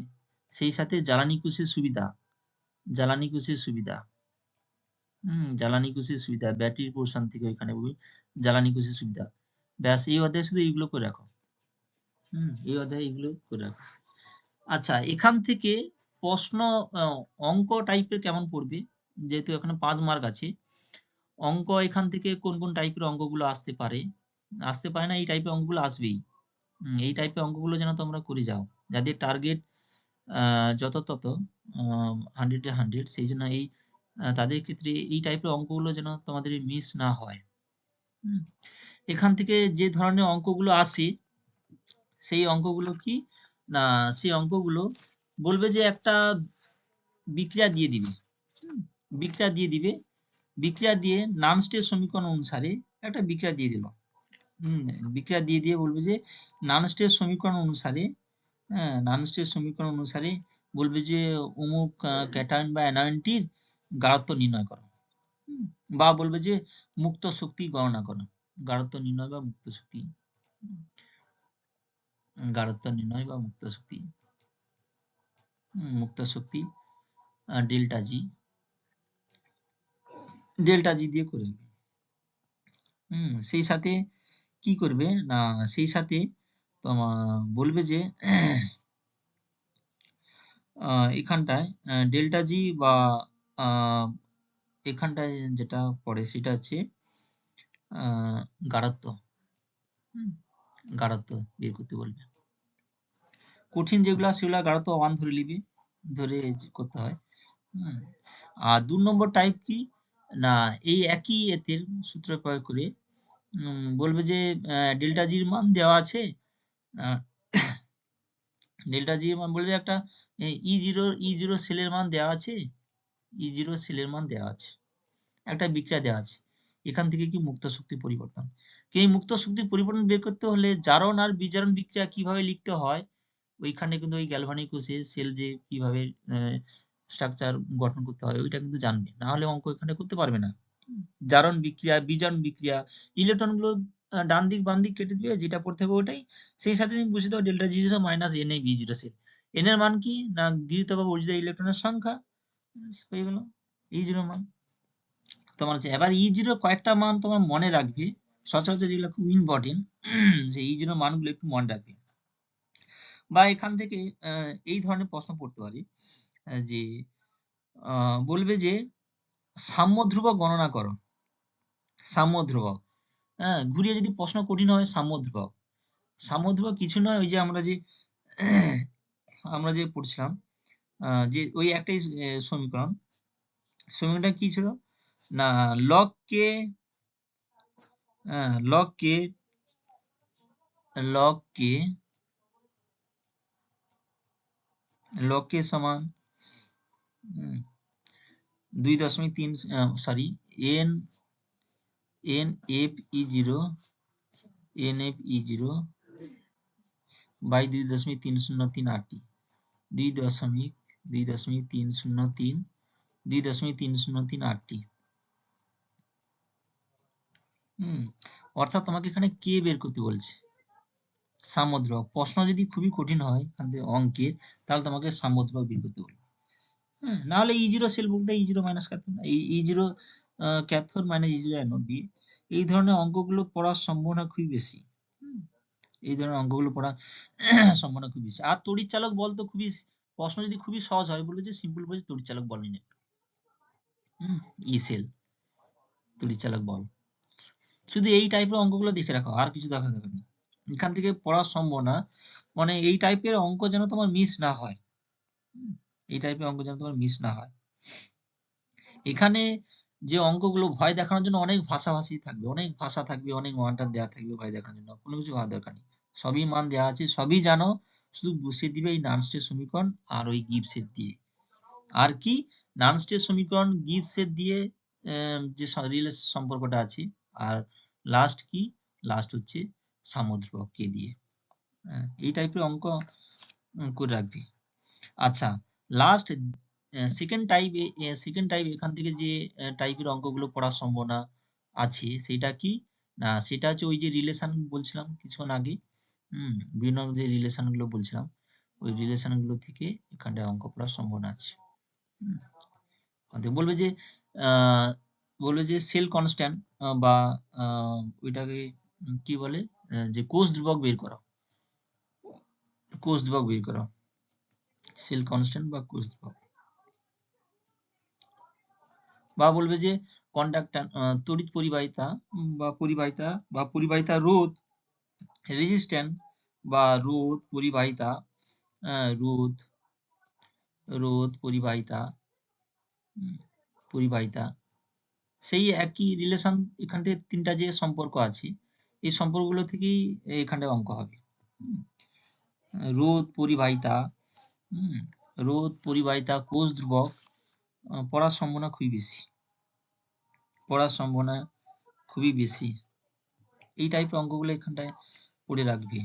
সেই সাথে জ্বালানি কোষের সুবিধা, জ্বালানি কোষের সুবিধা, জ্বালানি কোষের সুবিধা, ব্যাটারির পোর্শন থেকে ওইখানে জ্বালানি কোষের সুবিধা। ব্যাস, এই অধ্যায়ে শুধু এইগুলো করে রাখো। এই অধ্যায়ে এইগুলো করে রাখো। আচ্ছা, এখান থেকে প্রশ্ন অঙ্ক টাইপের কেমন পড়বে, যেহেতু এখানে 5 মার্ক আছে, অঙ্ক এখান থেকে কোন কোন টাইপের অঙ্কগুলো আসতে পারে না, এই টাইপের অঙ্কগুলো আসবেই। এই টাইপের অঙ্কগুলো যেন তোমরা করে যাও, যাদের টার্গেট যত তত 100-এ 100, সেই জন্য এই তাদের ক্ষেত্রে এই টাইপের অঙ্কগুলো যেন তোমাদের মিস না হয়। এখান থেকে যে ধরনের অঙ্কগুলো আসে, সেই অঙ্কগুলো কি না, সেই অঙ্কগুলো বলবে যে একটা বিক্রিয়া দিয়ে দিবে, বিক্রিয়া দিয়ে নানস্টের সমীকরণ অনুসারে একটা বিক্রিয়া দিয়ে দিল। বিক্রিয়া দিয়ে বলবে যে নানস্টের সমীকরণ অনুসারে, নানস্টের সমীকরণ অনুসারে বলবে যে অমুক ক্যাটায়ন বা অ্যানায়নটির গাঢ়ত্ব নির্ণয় করো, বা বলবে যে মুক্ত শক্তি গণনা করো, গাঢ়ত্ব নির্ণয় বা মুক্ত শক্তি, গাঢ়ত্ব নির্ণয় বা মুক্ত শক্তি, ডেল্টা জি দিয়ে করে। সেই সাথে কি করবে না, সেই সাথে তোমার বলবে যে এখানটায় ডেল্টা জি বা এখানটায় যেটা পড়ে সেটা হচ্ছে গাঢ়ত্ব, গাঢ়ত্ব বের করতে বলবে। কঠিন যেগুলা সেগুলা গাঢ়ত্ব 1 ধরে নিবি, ধরে করতে হয়। আর 2 নম্বর টাইপ কি না, এই একই এতের সূত্র প্রয়োগ করে বলবে যে ডেল্টা জির মান দেওয়া আছে, ডেল্টা জি এর মান বলবে একটা E0 সেলের মান দেওয়া আছে, E0 সেলের মান দেওয়া আছে, একটা বিক্রিয়া দেওয়া আছে, এখান থেকে কি মুক্ত শক্তি পরিবর্তন। এই মুক্ত শক্তি পরিবর্তন বের করতে হলে জারণ আর বিজারণ বিক্রিয়া কিভাবে লিখতে হয়, ওইখানে কিন্তু ওই গ্যালভানিক কোষে সেল যে কিভাবে স্ট্রাকচার গঠন করতে হয় ওইটা কিন্তু জানবে, না হলে অঙ্ক এখানে করতে পারবে না। জারণ বিক্রিয়া, বিজারণ বিক্রিয়া, ইলেকট্রন গুলো ডান দিক বাম দিক কেটে দিবে, যেটা পড়তে হবে ওটাই। সেই সাথে তুমি বুঝে দাও delta G minus n A বি0 সেল, এন এর মান কি না গৃহীত বা বর্জিত ইলেকট্রনের সংখ্যা, হয়ে গেল E0 মান তোমার হচ্ছে। এবার E0 কয়েকটা মান তোমার মনে রাখবে, সচরাচর যেগুলো খুব ইম্পর্টেন্ট, সেই E0 মানগুলো একটু মনে রাখবে। বা এখান থেকে এই ধরনের প্রশ্ন পড়তে পারি যে বলবে যে সাম্য ধ্রুবক গণনা করো, সাম্য ধ্রুবক। ঘুরিয়ে যদি প্রশ্ন কঠিন হয়, সাম্য ধ্রুবক, সাম্য ধ্রুবক কিছু নয়, ওই যে আমরা যে পড়ছিলাম যে ওই একটাই সমীকরণ, সমীকরণটা কি ছিল না, log k log k log k log k সমান 2.3 sorry n nf e0 by 2.303 RT 2.303 RT। অর্থাৎ তোমাকে এখানে কে বের করতে বলছে, সামুদ্রিক। প্রশ্ন যদি খুবই কঠিন হয় অঙ্কের, তাহলে তোমাকে সামুদ্রিক বের করতে বলবে। নাহলে E0 সেল বলতে E0 minus cathode, E0 cathode minus E0 anode দিয়ে এই ধরনের অঙ্কগুলো পড়ার সম্ভাবনা খুবই বেশি। এই ধরনের অঙ্কগুলো পড়ার সম্ভাবনা খুব বেশি। আর তড়িৎ চালক বল তো খুবই, প্রশ্ন যদি খুবই সহজ হয় বলবে যে সিম্পল বলছে তড়িৎ চালক বল নিয়ে ই সেল তড়িৎ চালক বল। শুধু এই টাইপের অঙ্কগুলো দেখে রাখো, আর কিছু দেখা যাবে না। এখান থেকে পড়ার সম্ভাবনা, মানে এই টাইপের অঙ্ক যেন তোমার মিস না হয়, এই টাইপের অঙ্ক যেন তোমার মিস না হয়। এখানে যে অঙ্কগুলো ভয় দেখানোর জন্য অনেক ভাষাভাষী থাকবে, অনেক ভাষা থাকবে, অনেক ওয়ান্টার দেওয়া থাকবে ভয় দেখানোর জন্য। কোনো কিছু ভাবার দরকার নেই, সবই মান দেওয়া আছে, সবই জানো, শুধু বসিয়ে দিবে এই নানস্টের সমীকরণ আর ওই গিবসের দিয়ে। আর কি নানস্টের সমীকরণ গিবসের দিয়ে যে রিলেশন সম্পর্কটা আছে, আর লাস্ট কি, লাস্ট হচ্ছে সামুদ্রিক কে দিয়ে। এই টাইপের অঙ্ক করে রাখবি। আচ্ছা, লাস্ট সেকেন্ড টাইপ এখান থেকে যে টাইপের অঙ্কগুলো পড়ার সম্ভাবনা আছে সেটা কি না, সেটা হচ্ছে ওই যে রিলেশন বলছিলাম কিছুক্ষণ আগে, বিভিন্ন যে রিলেশন গুলো বলছিলাম, ওই রিলেশন গুলো থেকে এখানটায় অঙ্ক পড়ার সম্ভাবনা আছে। বলবে যে সেল কনস্ট্যান্ট বা ওইটাকে কি বলে, যে কোষ ধ্রুবক বের করো, কোষ ধ্রুবক বের করো, সেল কনস্ট্যান্ট বা কোষ ধ্রুবক। বা বলবে যে কন্ডাক্টর তড়িৎ পরিবাহিতা বা পরিবাহিতা রোধ, রেজিস্ট্যান্স বা রোধ পরিবাহিতা, রোধ পরিবাহিতা সেই একই রিলেশন। এখান থেকে তিনটা যে সম্পর্ক আছে, এই সম্পর্কগুলো থেকেই এখানটায় অঙ্ক হবে। রোধ পরিবাহিতা কোষ ধ্রুবক পড়ার সম্ভাবনা খুবই বেশি, এই টাইপের অঙ্কগুলো এখানটায় পড়ে রাখবে।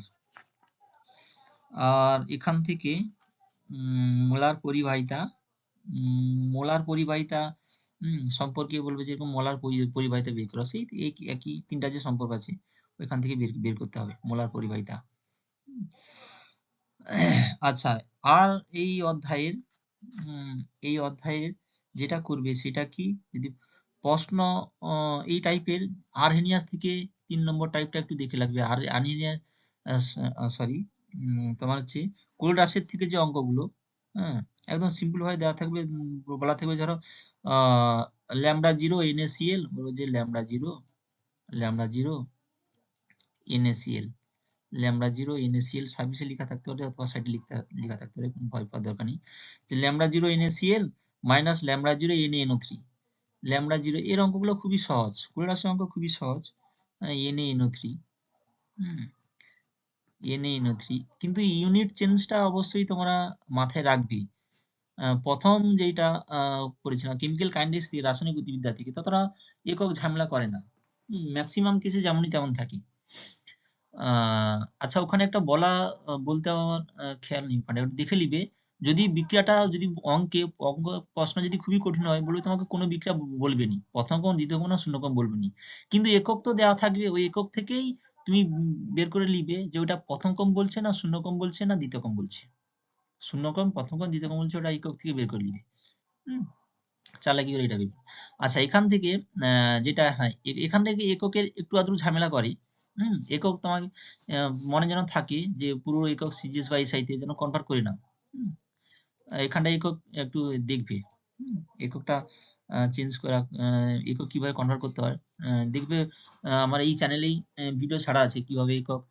আর এখান থেকে মোলার পরিবাহিতা সম্পর্কে বলবে, যেরকম মোলার পরিবাহিতা বের করা, সেই একই তিনটা যে সম্পর্ক আছে ওইখান থেকে বের করতে হবে মোলার পরিবাহিতা। আচ্ছা, আর এই অধ্যায়ের যেটা করবে সেটা কি, যদি প্রশ্ন এই টাইপের আরহেনিয়াস থেকে 3 নম্বর টাইপটা একটু দেখে লাগবে। আর আরহেনিয়াস তোমার হচ্ছে কোলরাসের থেকে যে অঙ্কগুলো, একদম সিম্পল ভাবে দেওয়া থাকবে, বলা থাকবে ধরো ল্যামডা 0 NaCl, বলবো যে ল্যামডা 0 NaCl সার্ভিসে লেখা থাকতে পারে অথবা সাইডে লেখা থাকতে পারে, কোনো ভয় পাওয়ার দরকার নেই। যে lambda 0 NaCl minus lambda 0 NaNO3, lambda 0 এর অঙ্কগুলো খুবই সহজ, কোলরাসের অঙ্ক খুবই সহজ। NaNO3, কিন্তু ইউনিট চেঞ্জটা অবশ্যই তোমরা মাথায় রাখবে। প্রথম যেটা করেছিলাম কেমিক্যাল কাইনেটিক্স দিয়ে, রাসায়নিক গতিবিদ্যা থেকে, ততটা একক ঝামেলা করে না, ম্যাক্সিমাম কেসে যেমনই তেমন থাকে। আচ্ছা, ওখানে একটা বলতে আমার খেয়াল নেই, মানে দেখে নিবে, যদি বিক্রিয়াটা যদি অঙ্ক প্রশ্ন যদি খুবই কঠিন হয়, বলবে তোমাকে কোনো বিক্রিয়া বলবে নি, প্রথম ক্রম দ্বিতীয় ক্রম না শূন্য ক্রম বলবে নি, কিন্তু একক তো দেওয়া থাকবে, ওই একক থেকেই তুমি বের করে নিবে যে ওটা প্রথম ক্রম বলছে না শূন্য ক্রম বলছে না দ্বিতীয় ক্রম বলছে। শূন্য ক্রম, প্রথম ক্রম, দ্বিতীয় ক্রম বলছে, ওটা একক থেকে বের করে নিবে। চালাকি করে এটা বের। আচ্ছা, এখান থেকে যেটা, হ্যাঁ, এখান থেকে এককের একটু আধটু ঝামেলা করে। একক তোমাকে মনে যেন থাকে যে পুরো একক সিজিএস বা এসআইতে যেন কনভার্ট করে নাও। এখানটা একক একটু দেখবে, এককটা চেঞ্জ করা, একক কিভাবে কনভার্ট করতে হয় দেখবে। আমার এই চ্যানেলেই ভিডিও ছাড়া আছে কিভাবে একক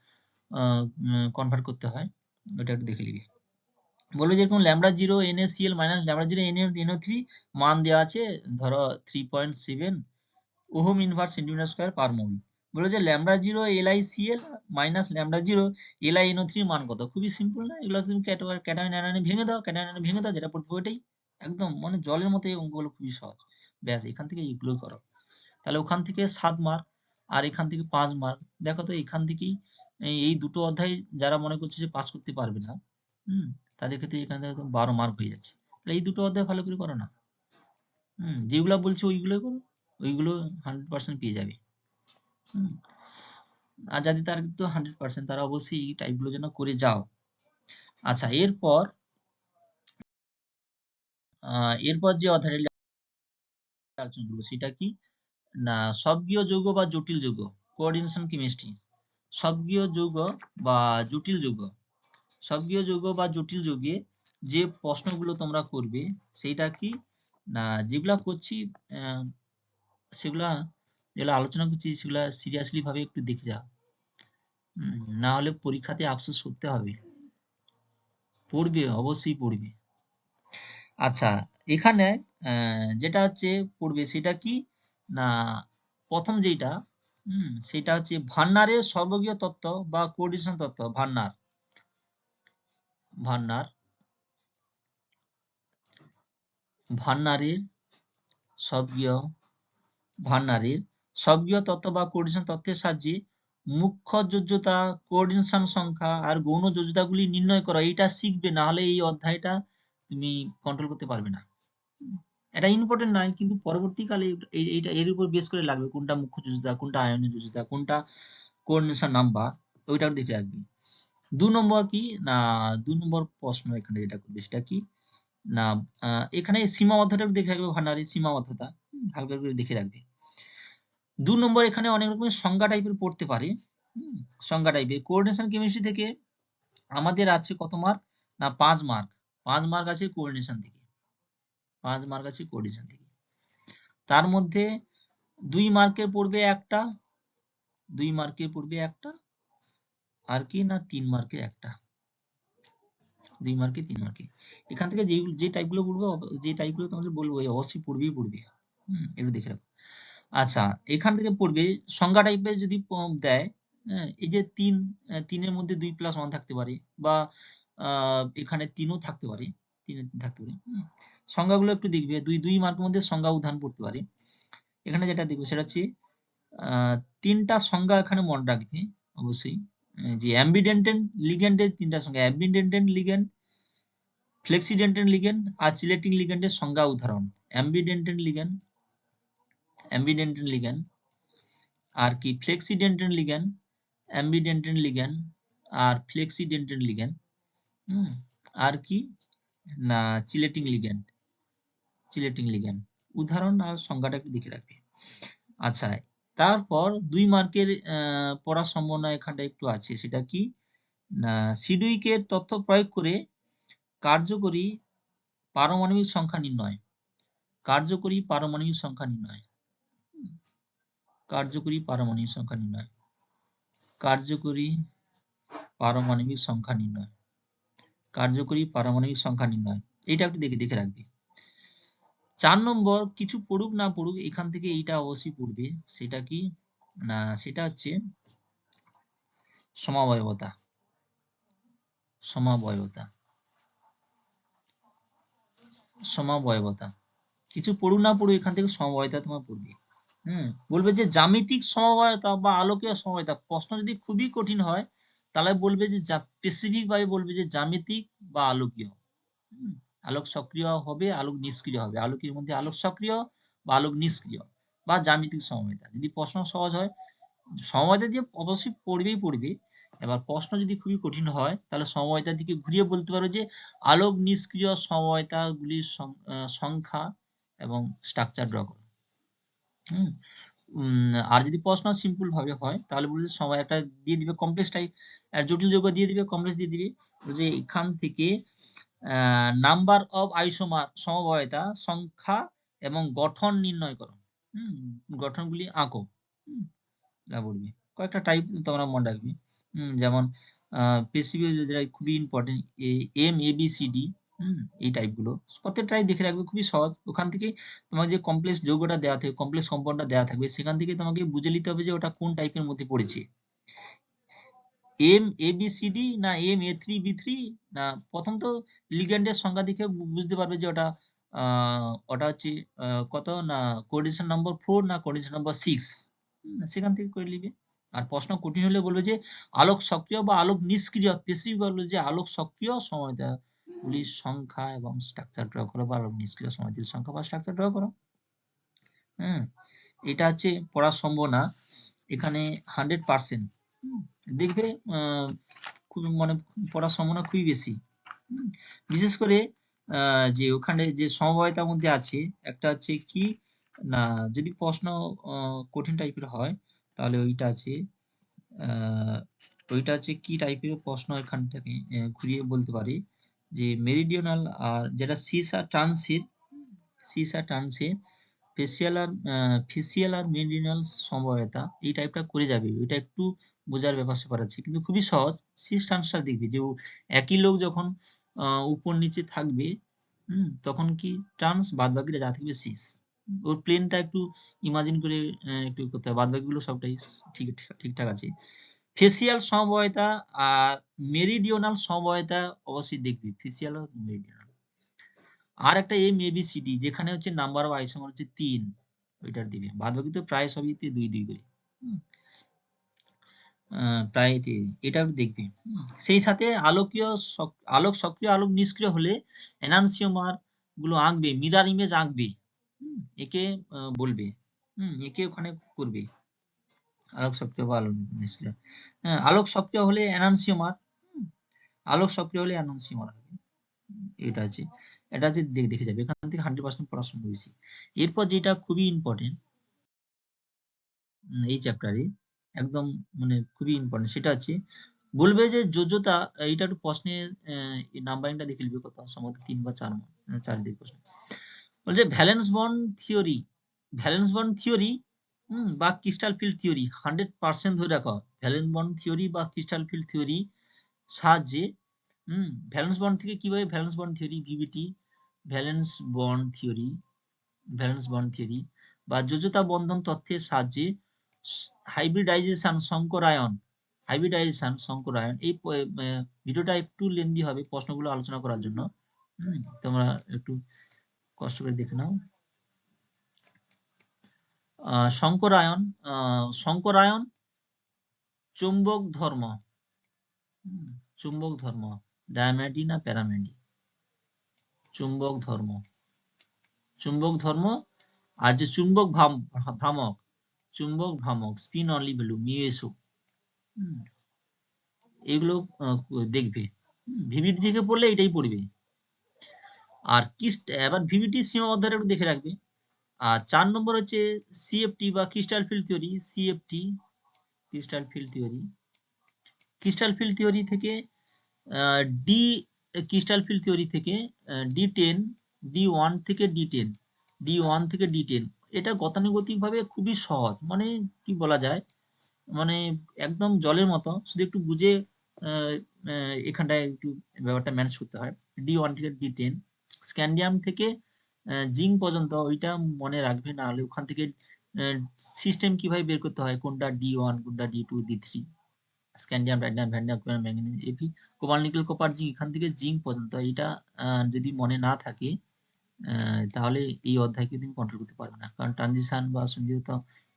কনভার্ট করতে হয়, ওটা একটু দেখে নিবি। বলবে যেরকম λ0 NaCl মাইনাস λ0 NaNO3 মান দেওয়া আছে ধরো 3.7 ohm inverse centimetre square per mole. বলে যে λ0 LiCl মাইনাস λ0 LiNO3 মান কত? খুবই সিম্পল না? এগুলো তুমি ক্যাটায়ন অ্যানায়নে ভেঙে দাও, ক্যাটায়ন অ্যানায়নে ভেঙে দাও, যেটা পড়বে ওইটাই একদম মানে জলের মতো। এই অঙ্কগুলো খুবই সহজ, ব্যাস এখান থেকে এগুলো করো। তাহলে ওখান থেকে 7 মার্ক আর এখান থেকে 5 মার্ক। দেখো তো এখান থেকেই এই দুটো অধ্যায় যারা মনে করছে যে পাস করতে পারবে না, তাদের ক্ষেত্রে এখান থেকে 12 মার্ক হয়ে যাচ্ছে। তাহলে এই দুটো অধ্যায় ভালো করে করো না, যেগুলো বলছে ওইগুলো করো, ওইগুলো 100% পেয়ে যাবে। আর যাদের টার্গেট তো 100%, তারা অবশ্যই এই টাইপগুলো যেন করে যাও। আচ্ছা, এরপর যে অধ্যায়টা আলোচনা করবো সেটা কি না, সবগীয় যৌগ বা জটিল যৌগ, কোঅর্ডিনেশন কেমিস্ট্রি। সবগীয় যৌগ বা জটিল যৌগ, সবগীয় যৌগ বা জটিল যৌগে যে প্রশ্নগুলো তোমরা করবে সেইটা কি না, যেগুলা করছি সেগুলা যেগুলো আলোচনা করছি সেগুলা সিরিয়াসলি ভাবে একটু দেখে যাও, না হলে পরীক্ষাতে আফসোস করতে হবে। পড়বে, অবশ্যই পড়বে। আচ্ছা, এখানে যেটা হচ্ছে পড়বে সেটা কি না, প্রথম যেটা সেটা হচ্ছে ভান্নারের সর্বগীয় তত্ত্ব বা কোঅর্ডিনেশন তত্ত্ব। ভান্নারের সবগীয় তত্ত্ব বা কোঅর্ডিনেশন তত্ত্বের সাহায্যে মুখ্য যোজ্যতা, কোঅর্ডিনেশন সংখ্যা আর গৌণ যোজ্যতাগুলি নির্ণয় করা। এইটা শিখবে, না হলে এই অধ্যায়টা তুমি কন্ট্রোল করতে পারবে না। এটা ইম্পর্টেন্ট নয়, কিন্তু পরবর্তীকালে এইটা এর উপর বেস করে লাগবে, কোনটা মুখ্য যোজ্যতা, কোনটা আয়নীয় যোজ্যতা, কোনটা কোঅর্ডিনেশন নাম্বার, ওইটাও দেখে রাখবি। 2 নম্বর কি না, 2 নম্বর প্রশ্ন এখানে যেটা করবে সেটা কি না, এখানে সীমাবদ্ধতা দেখে রাখবে, ভান্ডারের সীমাবদ্ধতা হালকা করে দেখে রাখবে। 2 নম্বর এখানে অনেক রকমের সংজ্ঞা টাইপের পড়তে পারে, সংজ্ঞা টাইপের। কোঅর্ডিনেশন কেমিস্ট্রি থেকে আমাদের আছে কত মার্ক না 5 মার্ক। 5 মার্ক আছে কোঅর্ডিনেশন থেকে, 5 মার্ক আছে কোঅর্ডিনেশন থেকে। তার মধ্যে 2 মার্কের পড়বে একটা, 2 মার্কের পড়বে একটা, আর কি না 3 মার্কের একটা, 2 মার্কে 3 মার্কে। এখান থেকে যে টাইপগুলো পড়বো, যে টাইপগুলো তোমাদের বলবো অবশ্যই পড়বে। একটু দেখে রাখো। আচ্ছা, এখান থেকে পড়বে সংজ্ঞা টাইপের যদি দেয়, এই যে 3 মধ্যে 2+1 থাকতে পারে, বা এখানে 3ও থাকতে পারে, 3 থাকতে পারে। সংজ্ঞাগুলো একটু দেখবে, 2 মার্কের মধ্যে সংজ্ঞা উদাহরণ পড়তে পারে। এখানে যেটা দেখবে সেটা হচ্ছে 3টা সংজ্ঞা এখানে মনে রাখবে অবশ্যই, যে অ্যাম্বিডেন্টেন্ট লিগ্যান্ডের 3টা সংজ্ঞা, অ্যাম্বিডেন্টেন্ট লিগ্যান্ড, ফ্লেক্সিডেন্টেন্ট লিগ্যান্ড আর চিলেটিং লিগ্যান্ডের সংজ্ঞা উদাহরণ। অ্যাম্বিডেন্টেন্ট লিগ্যান্ড আর কি ফ্লেক্সিডেন্টেন্ট লিগ্যান্ড, অ্যাম্বিডেন্টেন্ট লিগ্যান্ড আর ফ্লেক্সিডেন্টেন্ট লিগ্যান্ড, আর কি না চিলেটিং লিগ্যান্ড উদাহরণ আর সংজ্ঞাটা একটু দেখে রাখবে। আচ্ছা, তারপর 2 মার্কের পড়ার সম্ভাবনা এখানটা একটু আছে, সেটা কি না সিডুইকের তথ্য প্রয়োগ করে কার্যকরী পারমাণবিক সংখ্যা নির্ণয়। কার্যকরী পারমাণবিক সংখ্যা নির্ণয়। কার্যকরী পারমাণবিক সংখ্যা নির্ণয়। কার্যকরী পারমাণবিক সংখ্যা নির্ণয়। কার্যকরী পারমাণবিক সংখ্যা নির্ণয়, এইটা একটু দেখে রাখবে। 4 নম্বর, কিছু পড়ুক না পড়ুক এখান থেকে এইটা অবশ্যই পড়বে, সেটা কি না সেটা হচ্ছে সমাবয়বতা। সমাবয়বতা কিছু পড়ুক না পড়ুক এখান থেকে সমবায়িতা তোমার পড়বে। বলবে যে জ্যামিতিক সমবায়তা বা আলোকীয় সমবায়তা। প্রশ্ন যদি খুবই কঠিন হয় তাহলে বলবে যে স্পেসিফিক ভাবে বলবে যে জ্যামিতিক বা আলোকীয়। আলোক সক্রিয় হবে, আলোক নিষ্ক্রিয় হবে, আলোকের মধ্যে আলোক সক্রিয় বা আলোক নিষ্ক্রিয় বা জ্যামিতিক সমবায়তা। যদি প্রশ্ন সহজ হয় সমবায়তা দিয়ে অবশ্যই পড়বে। এবার প্রশ্ন যদি খুবই কঠিন হয় তাহলে সমবায়তার দিকে ঘুরিয়ে বলতে পারো যে আলোক নিষ্ক্রিয় সমবায়তা গুলির সংখ্যা এবং স্ট্রাকচার ড্র করো। আর যদি প্রশ্ন সিম্পল ভাবে হয় তাহলে বলবে সময় একটা দিয়ে দিবে কমপ্লেক্স টাইপ, আর জটিল যৌগ দিয়ে দিবে, কমপ্লেক্স দিয়ে দিবে, যে এখান থেকে নাম্বার অফ আইসোমার সমবায়তা সংখ্যা এবং গঠন নির্ণয় করো। গঠনগুলি আঁকো। বলবি কয়েকটা টাইপ তোমরা মনে রাখবি, যেমন পেসিভ যেটা খুবই important, M A B C D, এই টাইপগুলো প্রত্যেকটাই দেখে রাখবে, খুবই সহজ। ওখান থেকে তোমার যে কমপ্লেক্স যৌগটা দেওয়া থাকবে, কমপ্লেক্স কম্পাউন্ডটা দেওয়া থাকবে, সেখান থেকে তোমাকে বুঝে নিতে হবে যে ওটা কোন টাইপের মধ্যে পড়েছে, M A B C D না M A three B three না। প্রথম তো লিগ্যান্ডের সংখ্যা দেখে বুঝতে পারবে যে ওটা ওটা হচ্ছে কত না কোঅর্ডিনেশন নম্বর 4 না কোঅর্ডিনেশন নম্বর 6, সেখান থেকে করে নিবে। আর প্রশ্ন কঠিন হলে বলবে যে আলোক সক্রিয় বা আলোক নিষ্ক্রিয়, পেসিভ বলবে যে আলোক সক্রিয় সময়গুলির সংখ্যা এবং স্ট্রাকচার ড্র করো, বা আলোক নিষ্ক্রিয় সময়টির সংখ্যা বা স্ট্রাকচার ড্র করো। এটা হচ্ছে পড়ার সম্ভাবনা এখানে 100%। দেখবে খুব মানে পড়ার সম্ভাবনা খুবই বেশি। বিশেষ করে যে ওখানে যে সমবায়তার মধ্যে আছে একটা হচ্ছে কি না, যদি প্রশ্ন কঠিন টাইপের হয় তাহলে ওইটা আছে কি টাইপের প্রশ্ন এখান থেকে ঘুরিয়ে বলতে পারে যে মেরিডিওনাল আর যেটা ট্রান্সের ফেসিয়াল আর মেরিডিওনাল সমবায়তা, এই টাইপটা করে যাবে। ওইটা একটু বোঝার ব্যাপার স্যাপার আছে, কিন্তু খুবই সহজ। সিস ট্রান্সফার দেখবে যে একই লোক যখন উপর নিচে থাকবে, তখন কি ট্রান্স, বাদ বাকিটা যা থাকবে সিস। ওর প্লেনটা একটু ইমাজিন করে একটু করতে হবে, বাদ বাকিগুলো সবটাই ঠিকঠাক আছে। ফেসিয়াল সমবায়তা আর মেরিডিওনাল সমবায়তা অবশ্যই দেখবি, ফেসিয়াল আর মেরিডিওনাল। আর একটা M A B C D, যেখানে হচ্ছে নাম্বার অফ আইসোমার হচ্ছে 3, ওইটার দিবে। বাদ বাকি তো প্রায় সবই 2 করে, প্রায় এটা দেখবে। সেই সাথে আলোক সক্রিয় আলোক নিষ্ক্রিয় হলে এনানসিওমার গুলো আঁকবে, মিরার ইমেজ আঁকবে, একে বলবে, একে ওখানে করবে। আলোক সক্রিয় বা আলোক নিষ্ক্রিয়, আলোক সক্রিয় হলে এনানসিওমার, আলোক সক্রিয় হলে এনানসিওমার হবে। এটা আছে দেখে যাবে, এখান থেকে 100% পড়াশোনা বেশি। এরপর যেটা খুবই ইম্পর্টেন্ট এই চ্যাপ্টারে, একদম মানে খুবই ইম্পর্টেন্ট, সেটা হচ্ছে বলবে যে যোজ্যতা। এটা একটু প্রশ্নের নাম্বারিংটা দেখে নিবে, কত সম্ভবত 3 বা 4 দিকে প্রশ্ন বলছে ভ্যালেন্স বন্ড থিওরি বা ক্রিস্টাল ফিল্ড থিওরি 100% ধরে রাখো। ভ্যালেন্স বন্ড থিওরি বা ক্রিস্টাল ফিল্ড থিওরি সাহায্যে ভ্যালেন্স বন্ড থেকে কিভাবে valence bond theory, VVT valence bond theory বা যোজ্যতা বন্ধন তথ্যের সাহায্যে হাইব্রিডাইজেশন সংকরায়ন, এই ভিডিওটা একটু লেন্দি হবে প্রশ্নগুলো আলোচনা করার জন্য, তোমরা একটু কষ্ট করে দেখে নাও। সংকরায়ন চৌম্বক ধর্ম ডায়ামেডি না প্যারামেডি, চুম্বক ধর্ম আর যে চুম্বক ভ্রামক স্পিন অনলি ভ্যালু মিউএসও, এগুলো দেখবে। ভিভিটি থেকে পড়লে এটাই পড়বে। আর এবার ভিভিটি সীমাবদ্ধতা একটু দেখে রাখবে। আর 4 নম্বর হচ্ছে সিএফটি বা crystal field theory. Crystal field theory থেকে D10 D1 থেকে D10, এটা গতানুগতিক ভাবে খুবই সহজ, মানে কি বলা যায়, মানে একদম জলের মতো, শুধু একটু বুঝে এখানটায় একটু ব্যাপারটা ম্যানেজ করতে হয়। D1 থেকে D10, স্ক্যান্ডিয়াম থেকে জিঙ্ক পর্যন্ত ওইটা মনে রাখবে, না হলে ওখান থেকে সিস্টেম কিভাবে বের করতে হয়, কোনটা D1 কোনটা D2 D3, scandium, titanium, vanadium, chromium, manganese, এপি, কোবাল্ট, নিকেল, কপার, জিঙ্ক, এখান থেকে জিঙ্ক পর্যন্ত, এটা যদি মনে না থাকে তাহলে এই অধ্যায়কে তুমি কন্ট্রোল করতে পারবে না, কারণ ট্রানজিশন বা সংযোজিত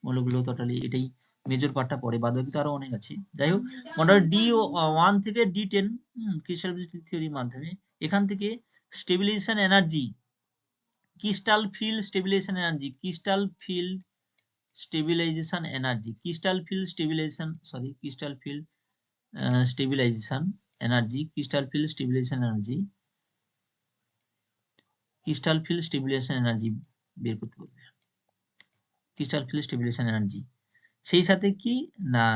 মৌলগুলো টোটালি এটাই মেজর পার্টটা পড়ে, বাদ বাকি তো আরো অনেক আছে। যাই হোক, মোটামুটি D1 থেকে D10 ক্রিস্টাল থিওরির মাধ্যমে এখান থেকে stabilisation energy, crystal field stabilisation energy, crystal field stabilisation energy বের করতে বলবে, ক্রিস্টাল ফিল্ড স্টেবিলাইজেশন এনার্জি। সেই সাথে কি না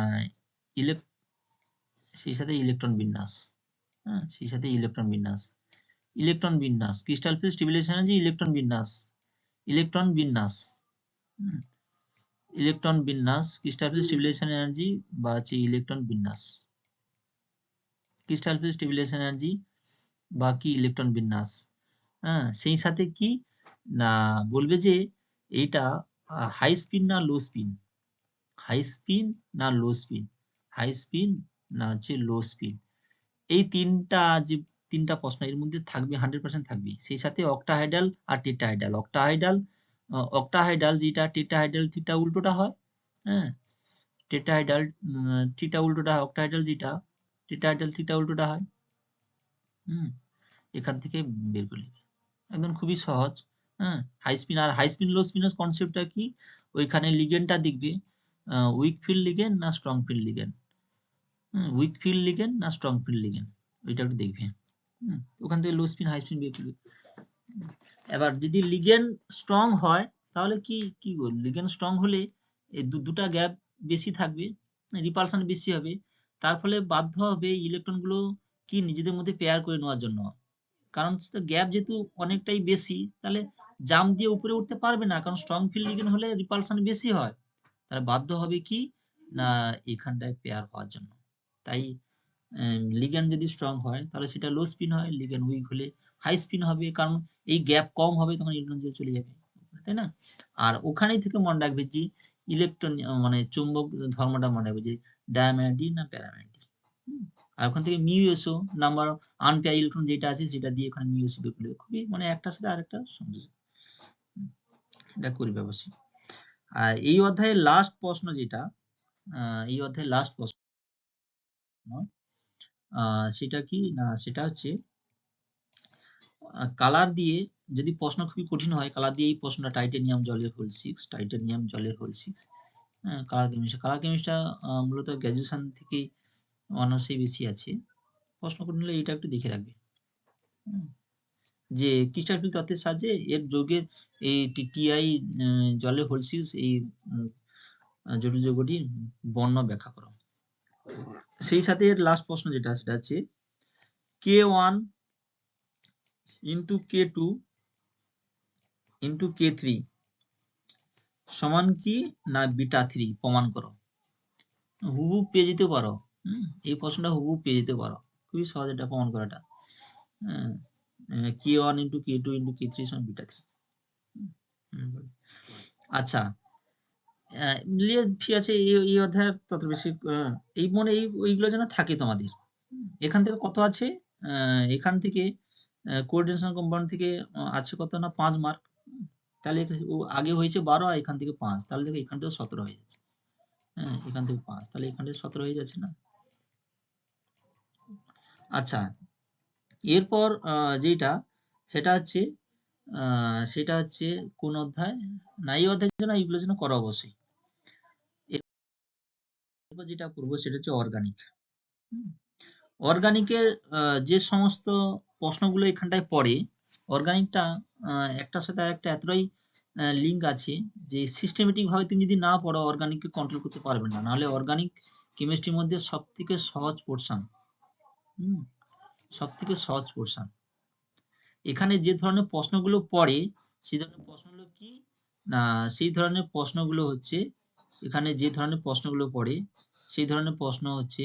ইলেকট্রন বিন্যাস, ইলেকট্রন বিন্যাস, crystal field stabilisation energy, electron বিন্যাস, ক্রিস্টাল ফিল্ড স্টেবিলাইজেশন এনার্জি বা হচ্ছে ইলেকট্রন বিন্যাস। ক্রিস্টাল ফিল স্টেবিলাইজেশন এনার্জি বা কি ইলেকট্রন বিন্যাস। হ্যাঁ, সেই সাথে কি না বলবে যে এইটা হাই স্পিন না লো স্পিন, হাই স্পিন না লো স্পিন, হাই স্পিন না হচ্ছে লো স্পিন। এই তিনটা প্রশ্ন এর মধ্যে থাকবে, 100% থাকবে। সেই সাথে অক্টাহাইডাল আর টেট্রাহাইডাল। অক্টাহাইডাল যেটা, টেট্রাহাইডাল থিটা উল্টোটা হয়। হ্যাঁ, টেট্রাহাইডাল থিটা উল্টোটা হয়, অক্টাহাইডাল যেটা টেট্রাহাইডাল থিটা উল্টোটা হয়। এখান থেকে বের করে নিবে, একদম খুবই সহজ। হ্যাঁ, হাই স্পিন আর হাই স্পিন লো স্পিনের কনসেপ্টটা কি, ওইখানে লিগেন্ডটা দেখবে উইক ফিল্ড লিগেন্ড না strong field ligand, week field ligand না স্ট্রং ফিল্ড লিগেন্ড, ওইটা একটু দেখবে। ওখান থেকে লো স্পিন হাই স্পিন বের করবে। এবার যদি লিগেন্ড স্ট্রং হয় তাহলে কি বল, লিগেন্ড স্ট্রং হলে এই দুটা গ্যাপ বেশি থাকবে, রিপালশন বেশি হবে, তার ফলে বাধ্য হবে ইলেকট্রন গুলো কি নিজেদের মধ্যে পেয়ার করে নেওয়ার জন্য। কারণ গ্যাপ যেহেতু অনেকটাই বেশি, তাহলে জাম্প দিয়ে উপরে উঠতে পারবে না, কারণ স্ট্রং ফিল্ড লিগেন্ড হলে রিপালশন বেশি হয়, তাহলে বাধ্য হবে কি না এখানটায় পেয়ার হওয়ার জন্য। তাই লিগ্যান্ড যদি স্ট্রং হয় তাহলে সেটা লো স্পিন হয়, লিগ্যান্ড উইক হলে হাই স্পিন হবে, কারণ এই গ্যাপ কম হবে, তখন ইলেকট্রন চলে যাবে, তাই না? আর ওখানেই থেকে মনে রাখবে যে ইলেকট্রন মানে চুম্বক ধর্মটা মনে রাখবে যে ডায়াম্যাগনেটিক না প্যারাম্যাগনেটিক। আর ওখান থেকে mu SO number unpair electron যেটা আছে সেটা দিয়ে ওখানে মিউ এসও বের করবে, খুবই মানে একটার সাথে আরেকটা সংযোজন, এটা করবে অবশ্যই। আর এই অধ্যায়ের লাস্ট প্রশ্ন যেটা, এই অধ্যায়ের লাস্ট প্রশ্ন সেটা কি না, সেটা হচ্ছে কালার দিয়ে, যদি প্রশ্ন খুবই কঠিন হয় কালার দিয়ে এই প্রশ্নটা, টাইটানিয়াম জলের হোল 6, টাইটানিয়াম জলের হোল 6। হ্যাঁ, কালার কেমিস্ট্রি মূলত গ্র্যাজুয়েশন থেকে অনার্সে বেশি আছে। প্রশ্ন কঠিন হলে এটা একটু দেখে রাখবে যে ক্রিস্টাল ফিল তত্ত্বের সাহায্যে এর যৌগের এই টিআই জলের হোল 6 এই জটিল যৌগটির বর্ণ ব্যাখ্যা করো। সেই সাথে এর লাস্ট প্রশ্ন যেটা সেটা হচ্ছে K1 into K2 into K3 সমান কি না বিটা 3 প্রমাণ করো। হুবহু পেয়ে যেতে পারো, এই প্রশ্নটা হুবহু পেয়ে যেতে পারো, খুবই সহজ এটা প্রমাণ করাটা। K1 into K2 into K3 সমান বিটা 3। আচ্ছা, ঠিক আছে, এই অধ্যায় তত বেশি এই মনে এইগুলো যেন থাকে তোমাদের। এখান থেকে কত আছে, এখান থেকে কোঅর্ডিনেশন কম্পাউন্ড থেকে আছে কত না 5 মার্ক, তাহলে আগে হয়েছে 12 আর এখান থেকে 5, তাহলে দেখো এখান থেকে 17 হয়ে যাচ্ছে। হ্যাঁ, এখান থেকে 5, তাহলে এখান থেকে 17 হয়ে যাচ্ছে না। আচ্ছা, এরপর যেটা সেটা হচ্ছে কোন অধ্যায় না, এই অধ্যায়ের জন্য এইগুলোর জন্য করো অবশ্যই। এরপর যেটা করবো সেটা হচ্ছে অর্গানিক। অর্গানিকের যে সমস্ত প্রশ্নগুলো এখানটায় পড়ে, অর্গানিকটা একটার সাথে আরেকটা এতটাই লিঙ্ক আছে যে সিস্টেমেটিক ভাবে তুমি যদি না পড়ো অর্গানিককে কন্ট্রোল করতে পারবে না। নাহলে অর্গানিক কেমিস্ট্রির মধ্যে সবথেকে সহজ পোর্শন, সবথেকে সহজ পোর্শন। এখানে যে ধরনের প্রশ্নগুলো পড়ে সেই ধরনের প্রশ্নগুলো কি না, সেই ধরনের প্রশ্নগুলো হচ্ছে, এখানে যে ধরনের প্রশ্নগুলো পড়ে সেই ধরনের প্রশ্ন হচ্ছে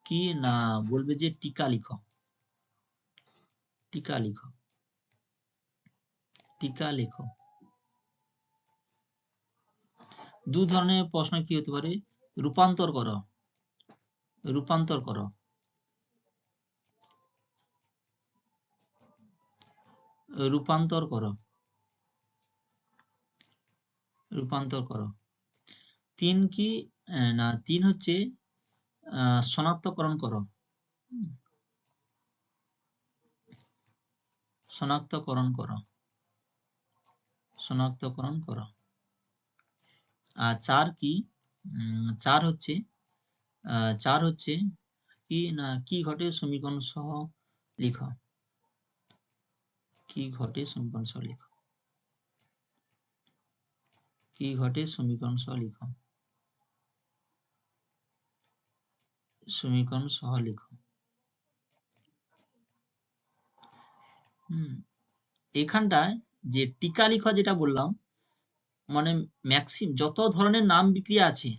কি না, বলবে যে টিকা লিখো, টিকা লিখো, টিকা লেখো। দু ধরনের প্রশ্ন কি হতে পারে, রূপান্তর করো, রূপান্তর করো, রূপান্তর করো, রূপান্তর করো। 3 কি না, 3 হচ্ছে শনাক্তকরণ করো, শনাক্তকরণ করো, শনাক্তকরণ করো। আর 4 কি, 4 হচ্ছে কি না, কি ঘটে সমীকরণ সহ লিখো, কি ঘটে সমীকরণ সহ লিখো, কি ঘটে সমীকরণ সহ লিখো, সমীকরণ সহ লিখো। এখানটায় যে টিকা লিখা যেটা বললাম, মানে ম্যাক্সিমাম যত ধরনের নাম বিক্রিয়া আছে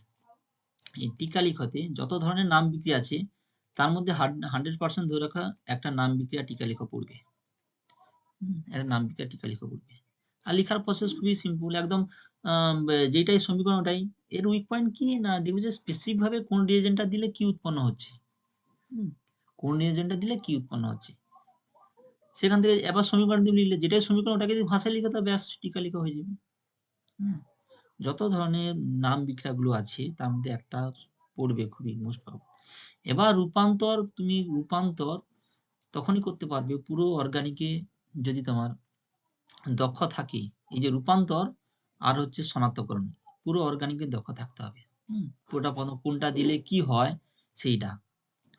এই টিকা লিখতে, যত ধরনের নাম বিক্রিয়া আছে তার মধ্যে 100% ধরে রাখা একটা নাম বিক্রিয়া টিকা লেখা পড়বে, একটা নাম বিক্রিয়া টিকা লেখা পড়বে। আর লেখার প্রসেস খুবই সিম্পল একদম, যেটাই সমীকরণ ওটাই। এর উইক পয়েন্ট কি না, দেখবে যে স্পেসিফিক ভাবে কোন রিয়েজেন্টটা দিলে কি উৎপন্ন হচ্ছে, কোন রিয়েজেন্টটা দিলে কি উৎপন্ন হচ্ছে, সেখান থেকে এবার সমীকরণ দিয়ে লিখলে যেটাই সমীকরণ ওটাকে যদি ভাষায় লিখে তো ব্যাস টিকা লেখা হয়ে যাবে। যত ধরনের নাম বিক্রিয়াগুলো আছে তার মধ্যে একটা পড়বে খুবই মোস্ট পাওয়ার। এবার রূপান্তর, তুমি রূপান্তর তখনই করতে পারবে পুরো অর্গানিকে যদি তোমার দক্ষ থাকে। এই যে রূপান্তর আর হচ্ছে শনাক্তকরণ, পুরো অর্গানিকে দক্ষ থাকতে হবে। ওটা কোনটা দিলে কি হয় সেইটা,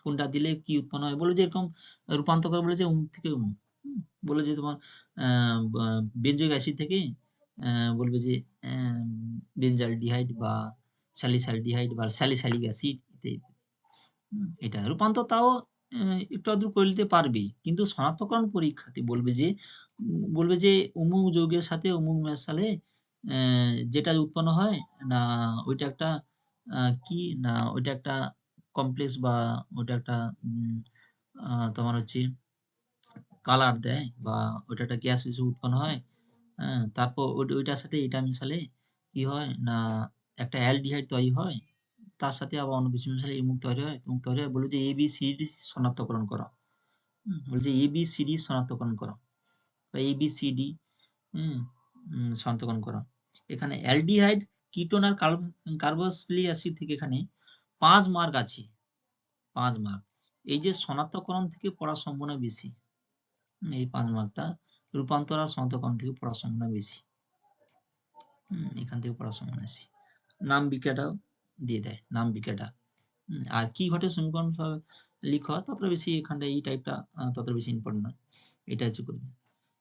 কোনটা দিলে কি উৎপন্ন হয়। বলে যে এরকম রূপান্তর করে, বলে যে অমুক থেকে অমুক, বলে যে তোমার বেনজোইক অ্যাসিড থেকে বলবে যে বেনজালডিহাইড বা স্যালিসালডিহাইড বা স্যালিসালিক অ্যাসিড, এটা রূপান্তর তাও একটু আধটু করে নিতে পারবে, কিন্তু শনাক্তকরণ পরীক্ষাতে বলবে যে অমুক যৌগের সাথে অমুক মেশালে যেটা উৎপন্ন হয় না ওইটা একটা কি না ওইটা একটা কমপ্লেক্স বা ওটা একটা তোমার হচ্ছে কালার দেয় বা ওটা একটা গ্যাস হিসেবে উৎপন্ন হয়। তারপর ওইটার সাথে এটা মিশালে কি হয় না একটা অ্যালডিহাইড তৈরি হয়, তার সাথে আবার অন্য কিছু মিশালে মুখ তৈরি হয়, বলে যে ABCD শনাক্তকরণ করা, বলছে ABCD শনাক্তকরণ করা বা ABCD শনাক্তকরণ করা। এখানে অ্যালডিহাইড, কিটোন আর কার্বক্সিলিক অ্যাসিড থেকে এখানে 5 মার্ক আছে, 5 মার্ক। এই যে শনাক্তকরণ থেকে পড়ার সম্ভাবনা বেশি, এই 5 মার্কটা রূপান্তর আর শনাক্তকরণ থেকে পড়ার সম্ভাবনা বেশি, এখান থেকে পড়ার সম্ভাবনা বেশি। নাম বিক্রিয়াটাও দিয়ে দেয়, নাম বিক্রিয়াটা আর কি ঘটে সমীকরণ লিখা ততটা বেশি, এখানটা এই টাইপটা ততটা বেশি ইম্পর্টেন্ট নয়, এটা হচ্ছে করবে।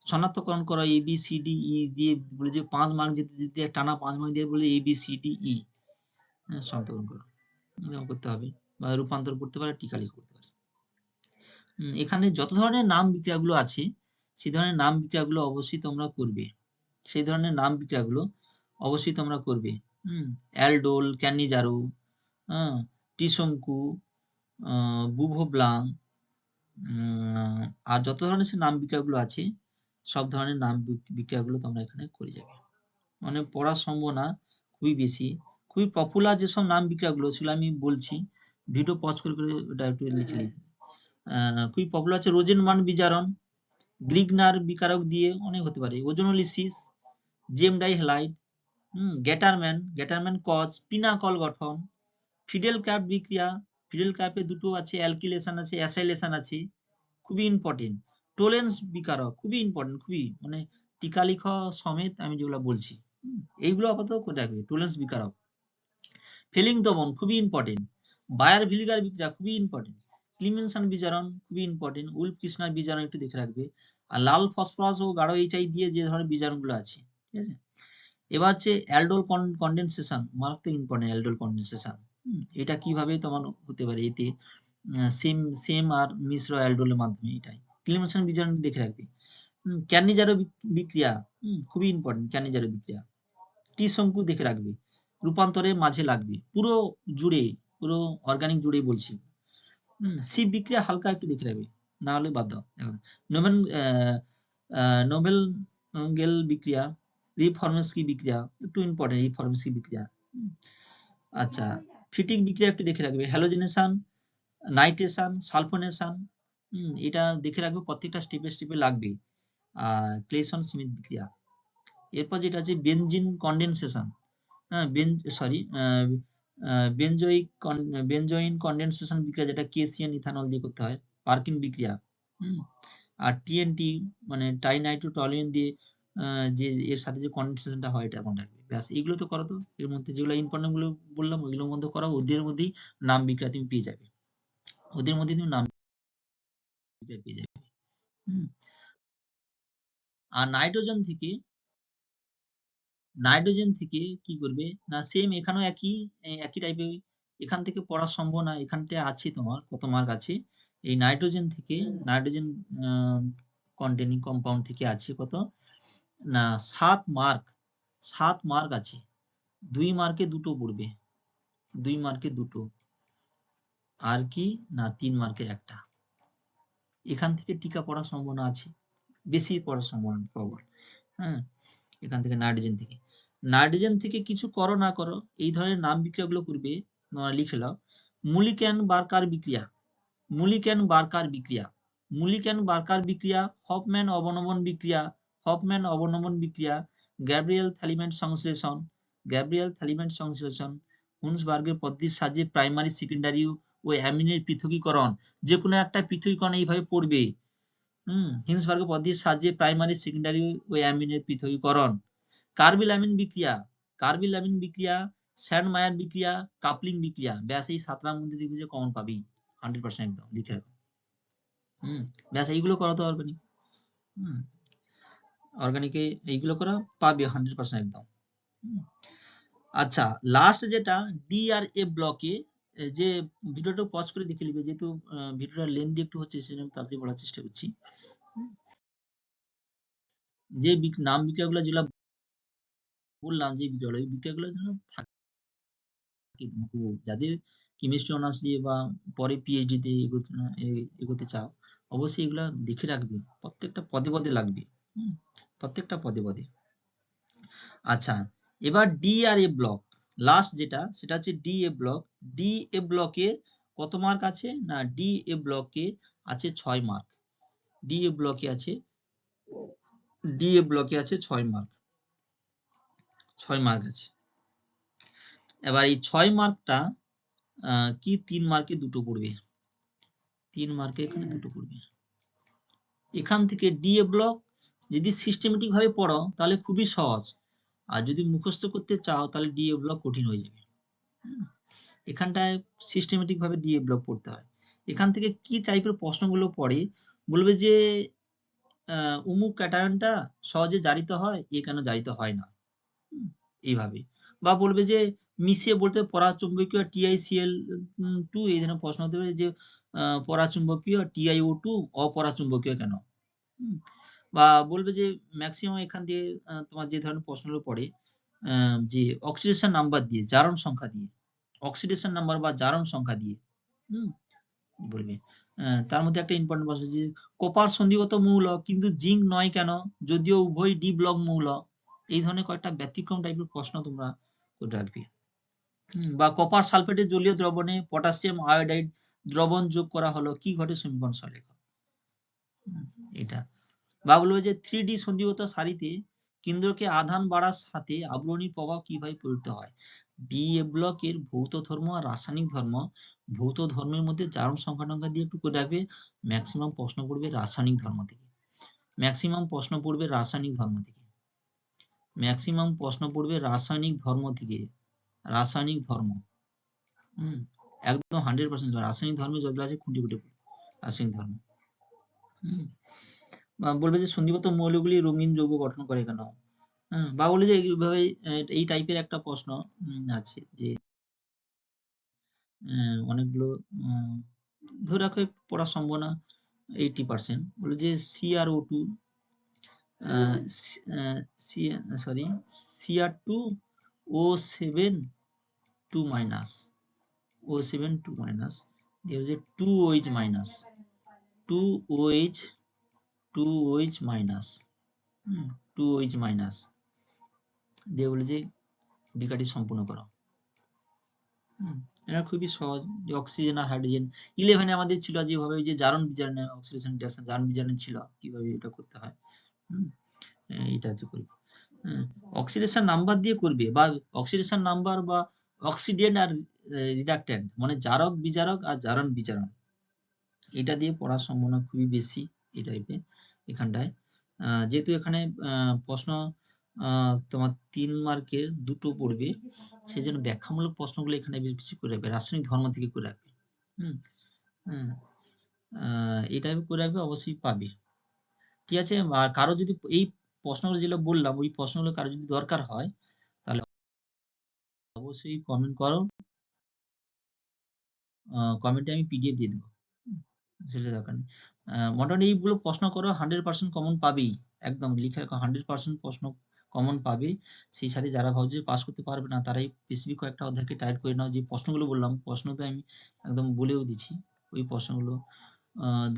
শনাক্তকরণ করা ABCD দিয়ে বলে যে 5 মার্ক দিতে টানা 5 মার্ক দিয়ে বলে ABCD শনাক্তকরণ করা, এরকম করতে হবে বা রূপান্তর করতে পারে, টিকা লিখে করতে পারে। এখানে যত ধরনের নাম বিক্রিয়াগুলো আছে সেই ধরনের নাম বিক্রিয়াগুলো অবশ্যই তোমরা করবে, সেই ধরনের নাম বিক্রিয়াগুলো অবশ্যই তোমরা করবে। অ্যালডোল, ক্যানিজারো, ত্রিশঙ্কু, বুভোব্লাং, আর যত ধরনের নাম বিক্রিয়াগুলো আছে সব ধরনের নাম বিক্রিয়াগুলো তোমরা এখানে করে যাবে, মানে পড়ার সম্ভাবনা খুবই বেশি। খুবই পপুলার যেসব নাম বিক্রিয়াগুলো সেগুলো আমি বলছি, ভিডিও পজ করে করে ওটা একটু লিখে নিন। খুবই পপুলার হচ্ছে রোজেনমান বিজারণ, গ্রিগনার বিকারক দিয়ে অনেক হতে পারে, ওজোনোলিসিস, জেম ডাই হ্যালাইড, গ্যাটারম্যান কজ, পিনাকল গঠন, ফিডেল ক্যাপ বিক্রিয়া, ফিডেল ক্যাপে দুটো আছে, অ্যালকিলেশন আছে, অ্যাসাইলেশন আছে, খুবই ইম্পর্টেন্ট। টোলেন্স বিকারক খুবই ইম্পর্টেন্ট, খুবই মানে টিকা লিখা সমেত আমি যেগুলো বলছি এইগুলো আপাতত করে রাখবে। টোলেন্স বিকারক, ফেলিং দমন খুবই ইম্পর্টেন্ট, বায়ার ভিলিগার বিক্রিয়া খুবই ইম্পর্টেন্ট, ক্লিমেনসন বিজারণ খুবই ইম্পর্টেন্ট, উল্ফ কৃষ্ণার বিজারণ একটু দেখে রাখবে। আর লাল ফসফরাস ও গাঢ় HI দিয়ে যে ধরনের বিজারণগুলো আছে, ঠিক আছে। এবার হচ্ছে অ্যালডোল কন্ডেনসেশন, মারাত্মক ইম্পর্টেন্ট অ্যালডোল কন্ডেনসেশন, এটা কিভাবে তোমার হতে পারে, এতে সেম আর মিশ্র অ্যালডোলের মাধ্যমে, এটাই ক্লিমেনসন বিজারণ দেখে রাখবে। ক্যানিজারো বিক্রিয়া খুবই ইম্পর্টেন্ট, ক্যানিজারো বিক্রিয়া, ত্রিশঙ্কু দেখে রাখবে, রূপান্তরের মাঝে লাগবে, পুরো জুড়ে পুরো অর্গানিক জুড়েই বলছি। সি বিক্রিয়া হালকা একটু দেখে রাখবে, না হলে বাদ দাও। নোবেল গেল বিক্রিয়া, রিফরমেসকি বিক্রিয়া একটু ইম্পর্টেন্ট, রিফরমেসকি বিক্রিয়া। আচ্ছা, ফিটিং বিক্রিয়া একটু দেখে রাখবে, হ্যালোজেনেশন, নাইট্রেশন, সালফোনেশন, এটা দেখে রাখবে, প্রত্যেকটা স্টেপে স্টেপে লাগবে। ক্লেসন স্মিথ বিক্রিয়া। এরপর যেটা আছে বেনজিন কন্ডেনসেশন, বেনজোইন কন্ডেনসেশন বিক্রিয়া, যেটা কেসিয়ান ইথানল দিয়ে করতে হয়, পার্কিন বিক্রিয়া। আর TNT মানে টাইনাইট্রোটলিন দিয়ে যে এর সাথে যে কন্ডেনসেশনটা হয় এটা মনে রাখবে। ব্যাস এইগুলো তো করো, তো এর মধ্যে যেগুলো ইম্পর্টেন্ট গুলো বললাম ওইগুলোর মধ্যে করাও, ওদের মধ্যেই নাম বিক্রিয়া তুমি পেয়ে যাবে, ওদের মধ্যে তুমি নাম বিক্রিয়া পেয়ে যাবে। আর নাইট্রোজেন থেকে কি করবে না, সেম এখানেও একই টাইপের, এখান থেকে পড়ার সম্ভাবনা এখানটা আছে তোমার কত মার্ক আছে, এই নাইট্রোজেন কন্টেনিং কম্পাউন্ড থেকে আছে কত না 7 মার্ক আছে, 2 মার্কে দুটো পড়বে, 2 মার্কে দুটো। আর কি না 3 মার্কের একটা। এখান থেকে টিকা পড়ার সম্ভাবনা আছে, বেশি পড়ার সম্ভাবনা প্রবল। হ্যাঁ, এখান থেকে নাইট্রোজেন থেকে কিছু করো না করো এই ধরনের নাম বিক্রিয়াগুলো করবে, লিখে নাও। মুলিক্যান বার্কার বিক্রিয়া, মুলিক্যান বার্কার বিক্রিয়া, মুলিক্যান বার্কার বিক্রিয়া, হফম্যান অবনমন বিক্রিয়া, হফম্যান অবনমন বিক্রিয়া, গ্যাব্রিয়েল থ্যালিমেন্ট সংশ্লেষণ, গ্যাব্রিয়েল থ্যালিমেন্ট সংশ্লেষণ, হুন্সবার্গের পদ্ধতির সাহায্যে প্রাইমারি সেকেন্ডারি ও অ্যামিনের পৃথকীকরণ, যে কোনো একটা পৃথকীকরণ এইভাবে পড়বে। হিন্সবার্গের পদ্ধতির সাহায্যে প্রাইমারি সেকেন্ডারি ও অ্যামিনের পৃথকীকরণ, কার্বিল অ্যামিন বিক্রিয়া, কার্বিল অ্যামিন বিক্রিয়া, স্যান্ডমায়ার বিক্রিয়া, কাপলিং বিক্রিয়া। ব্যাস এই 7টার মধ্যে দেখবে যে কমন পাবি 100% একদম লিখে রাখো। ব্যাস এইগুলো করা তো অর্গানিক, অর্গানিকে এইগুলো করা পাবে 100% একদম। আচ্ছা, লাস্ট যেটা ডি আর এ ব্লকে, যে ভিডিওটা পজ করে দেখে নিবে, যেহেতু ভিডিওটা লেন্দি একটু হচ্ছে সেজন্য তাড়াতাড়ি বলার চেষ্টা করছি। যে নাম বিক্রিয়াগুলো যেগুলো বললাম, যে বিক্রিয়াগুলো, এই বিক্রিয়াগুলো যেন থাকে, যাদের কেমিস্ট্রি অনার্স দিয়ে বা পরে পিএইচডি তে এগোতে চাও, অবশ্যই এগুলা দেখে রাখবে, প্রত্যেকটা পদে পদে লাগবে, প্রত্যেকটা পদে পদে। আচ্ছা, এবার ডি আর এ ব্লক, লাস্ট যেটা সেটা হচ্ছে D A block. D A ব্লকে কত মার্ক আছে না, ডি এ ব্লকে আছে 6 মার্ক। ডি এ ব্লকে আছে, ডি এ ব্লকে আছে 6 মার্ক, 6 মার্ক আছে। এবার এই 6 মার্কটা কি 3 মার্কে দুটো পড়বে, 3 মার্কে এখানে দুটো পড়বে। এখান থেকে ডি এ ব্লক যদি সিস্টেমেটিক ভাবে পড়ো তাহলে খুবই সহজ, আর যদি মুখস্থ করতে চাও তাহলে ডি এ ব্লক কঠিন হয়ে যাবে। এখানটায় সিস্টেমেটিক ভাবে ডি এ ব্লক পড়তে হয়। এখান থেকে কি টাইপের প্রশ্নগুলো পড়ে, বলবে যে অমুক ক্যাটায়নটা সহজে জারিত হয়, এ কেন জারিত হয় না, এইভাবে। বা বলবে যে মিশিয়ে বলতে পরাচুম্বকীয় TiCl2, এই ধরনের প্রশ্ন হতে পারে যে পরাচুম্বকীয় TiO2 অপরাচুম্বকীয় কেন। বা বলবে যে ম্যাক্সিমাম এখান দিয়ে তোমার যে ধরনের প্রশ্নগুলো পড়ে, যে অক্সিডেশন নাম্বার দিয়ে, জারণ সংখ্যা দিয়ে, অক্সিডেশন নাম্বার বা জারণ সংখ্যা দিয়ে বলবে। তার মধ্যে একটা ইম্পর্টেন্ট প্রশ্ন, যে কপার সন্ধিগত মৌল কিন্তু জিঙ্ক নয় কেন, যদিও উভয় ডি ব্লক মৌল। এই ধরনের কয়েকটা ব্যতিক্রম টাইপের প্রশ্ন তোমরা করে রাখবে। বা কপার সালফেটের জলীয় দ্রবণে পটাশিয়াম আয়োডাইড দ্রবণ যোগ করা হলো, কি ঘটে সমীকরণ সলেখ, এটা। বা বলবো যে 3D সন্ধিগত সারিতে কেন্দ্রকে আধান বাড়ার সাথে আবরণীর প্রভাব কিভাবে প্রযুক্ত হয়। ডি এ ব্লকের ভৌত ধর্ম আর রাসায়নিক ধর্ম, ভৌত ধর্মের মধ্যে জারণ সংখ্যা দিয়ে একটু করে রাখবে, ম্যাক্সিমাম প্রশ্ন পড়বে রাসায়নিক ধর্ম থেকে, ম্যাক্সিমাম প্রশ্ন পড়বে রাসায়নিক ধর্ম থেকে, ম্যাক্সিমাম প্রশ্ন পড়বে রাসায়নিক ধর্ম থেকে, রাসায়নিক ধর্ম, একদম 100% রাসায়নিক ধর্মে যতগুলো আছে খুঁটি খুঁটি রাসায়নিক ধর্ম। বলবে যে সন্ধিগত মৌলগুলি রঙিন যৌগ গঠন করে কেন, বা বলে যে এইভাবে এই টাইপের একটা প্রশ্ন আছে, যে অনেকগুলো ধরে রাখো পড়ার সম্ভাবনা 80%। বলে যে CrO2 sorry Cr2O7 2 minus, O7 2 minus দিয়ে হচ্ছে 2OH minus, 2OH minus, 2OH minus দিয়ে বলে যে বিক্রিয়াটি সম্পূর্ণ করো। এটা খুবই সহজ, যে অক্সিজেন আর হাইড্রোজেন 11 আমাদের ছিল যেভাবে, যে জারণ বিজারণে অক্সিডেশন রিডাকশন জারণ বিজারণে ছিল কিভাবে এটা করতে হয়, এটা হচ্ছে করবে। অক্সিডেশন নাম্বার দিয়ে করবে, বা অক্সিডেশন নাম্বার বা অক্সিডেন্ট আর রিডাক্টেন্ট, মানে জারক বিজারক আর জারণ বিজারণ, এটা দিয়ে পড়ার সম্ভাবনা খুবই বেশি এই টাইপের এখানটায়। যেহেতু এখানে প্রশ্ন তোমার 3 মার্কের দুটো পড়বে, সেই জন্য ব্যাখ্যামূলক প্রশ্নগুলো এখানে বেশি করে রাখবে, রাসায়নিক ধর্ম থেকে করে রাখবে। এই টাইপের করে রাখবে, অবশ্যই পাবে। ঠিক আছে, আর কারো যদি এই প্রশ্নগুলো যেগুলো বললাম, ওই প্রশ্নগুলো কারো যদি দরকার হয় তাহলে অবশ্যই কমেন্ট করো, কমেন্টে আমি PDF দিয়ে দেবো, সেটা দরকার নেই। মোটামুটি এইগুলো প্রশ্ন করো, 100% কমন পাবেই, একদম লিখে রাখো, 100% প্রশ্ন কমন পাবে। সেই সাথে যারা ভাবছে পাস করতে পারবে না তারাই স্পেসিফিক কয়েকটা অধ্যায়কে টাইট করে নাও। যে প্রশ্নগুলো বললাম প্রশ্ন তো আমি একদম বলেও দিচ্ছি, ওই প্রশ্নগুলো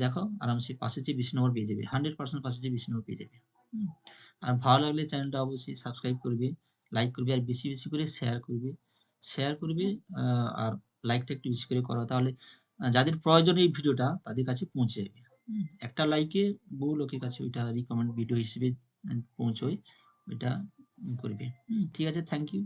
দেখো, আরামসে পাশের চেয়ে বেশি নম্বর পেয়ে যাবে, 100% পাশের চেয়ে বেশি নম্বর পেয়ে যাবে। আর ভালো লাগলে চ্যানেলটা অবশ্যই সাবস্ক্রাইব করবে, লাইক করবে, আর বেশি বেশি করে শেয়ার করবে, আর লাইকটা একটু বেশি করে করো, তাহলে যাদের প্রয়োজন এই ভিডিওটা তাদের কাছে পৌঁছে যাবে। একটা লাইকে বহু লোকের কাছে ওইটা রিকমেন্ড ভিডিও হিসেবে পৌঁছয়, ওইটা করবে। ঠিক আছে, থ্যাংক ইউ।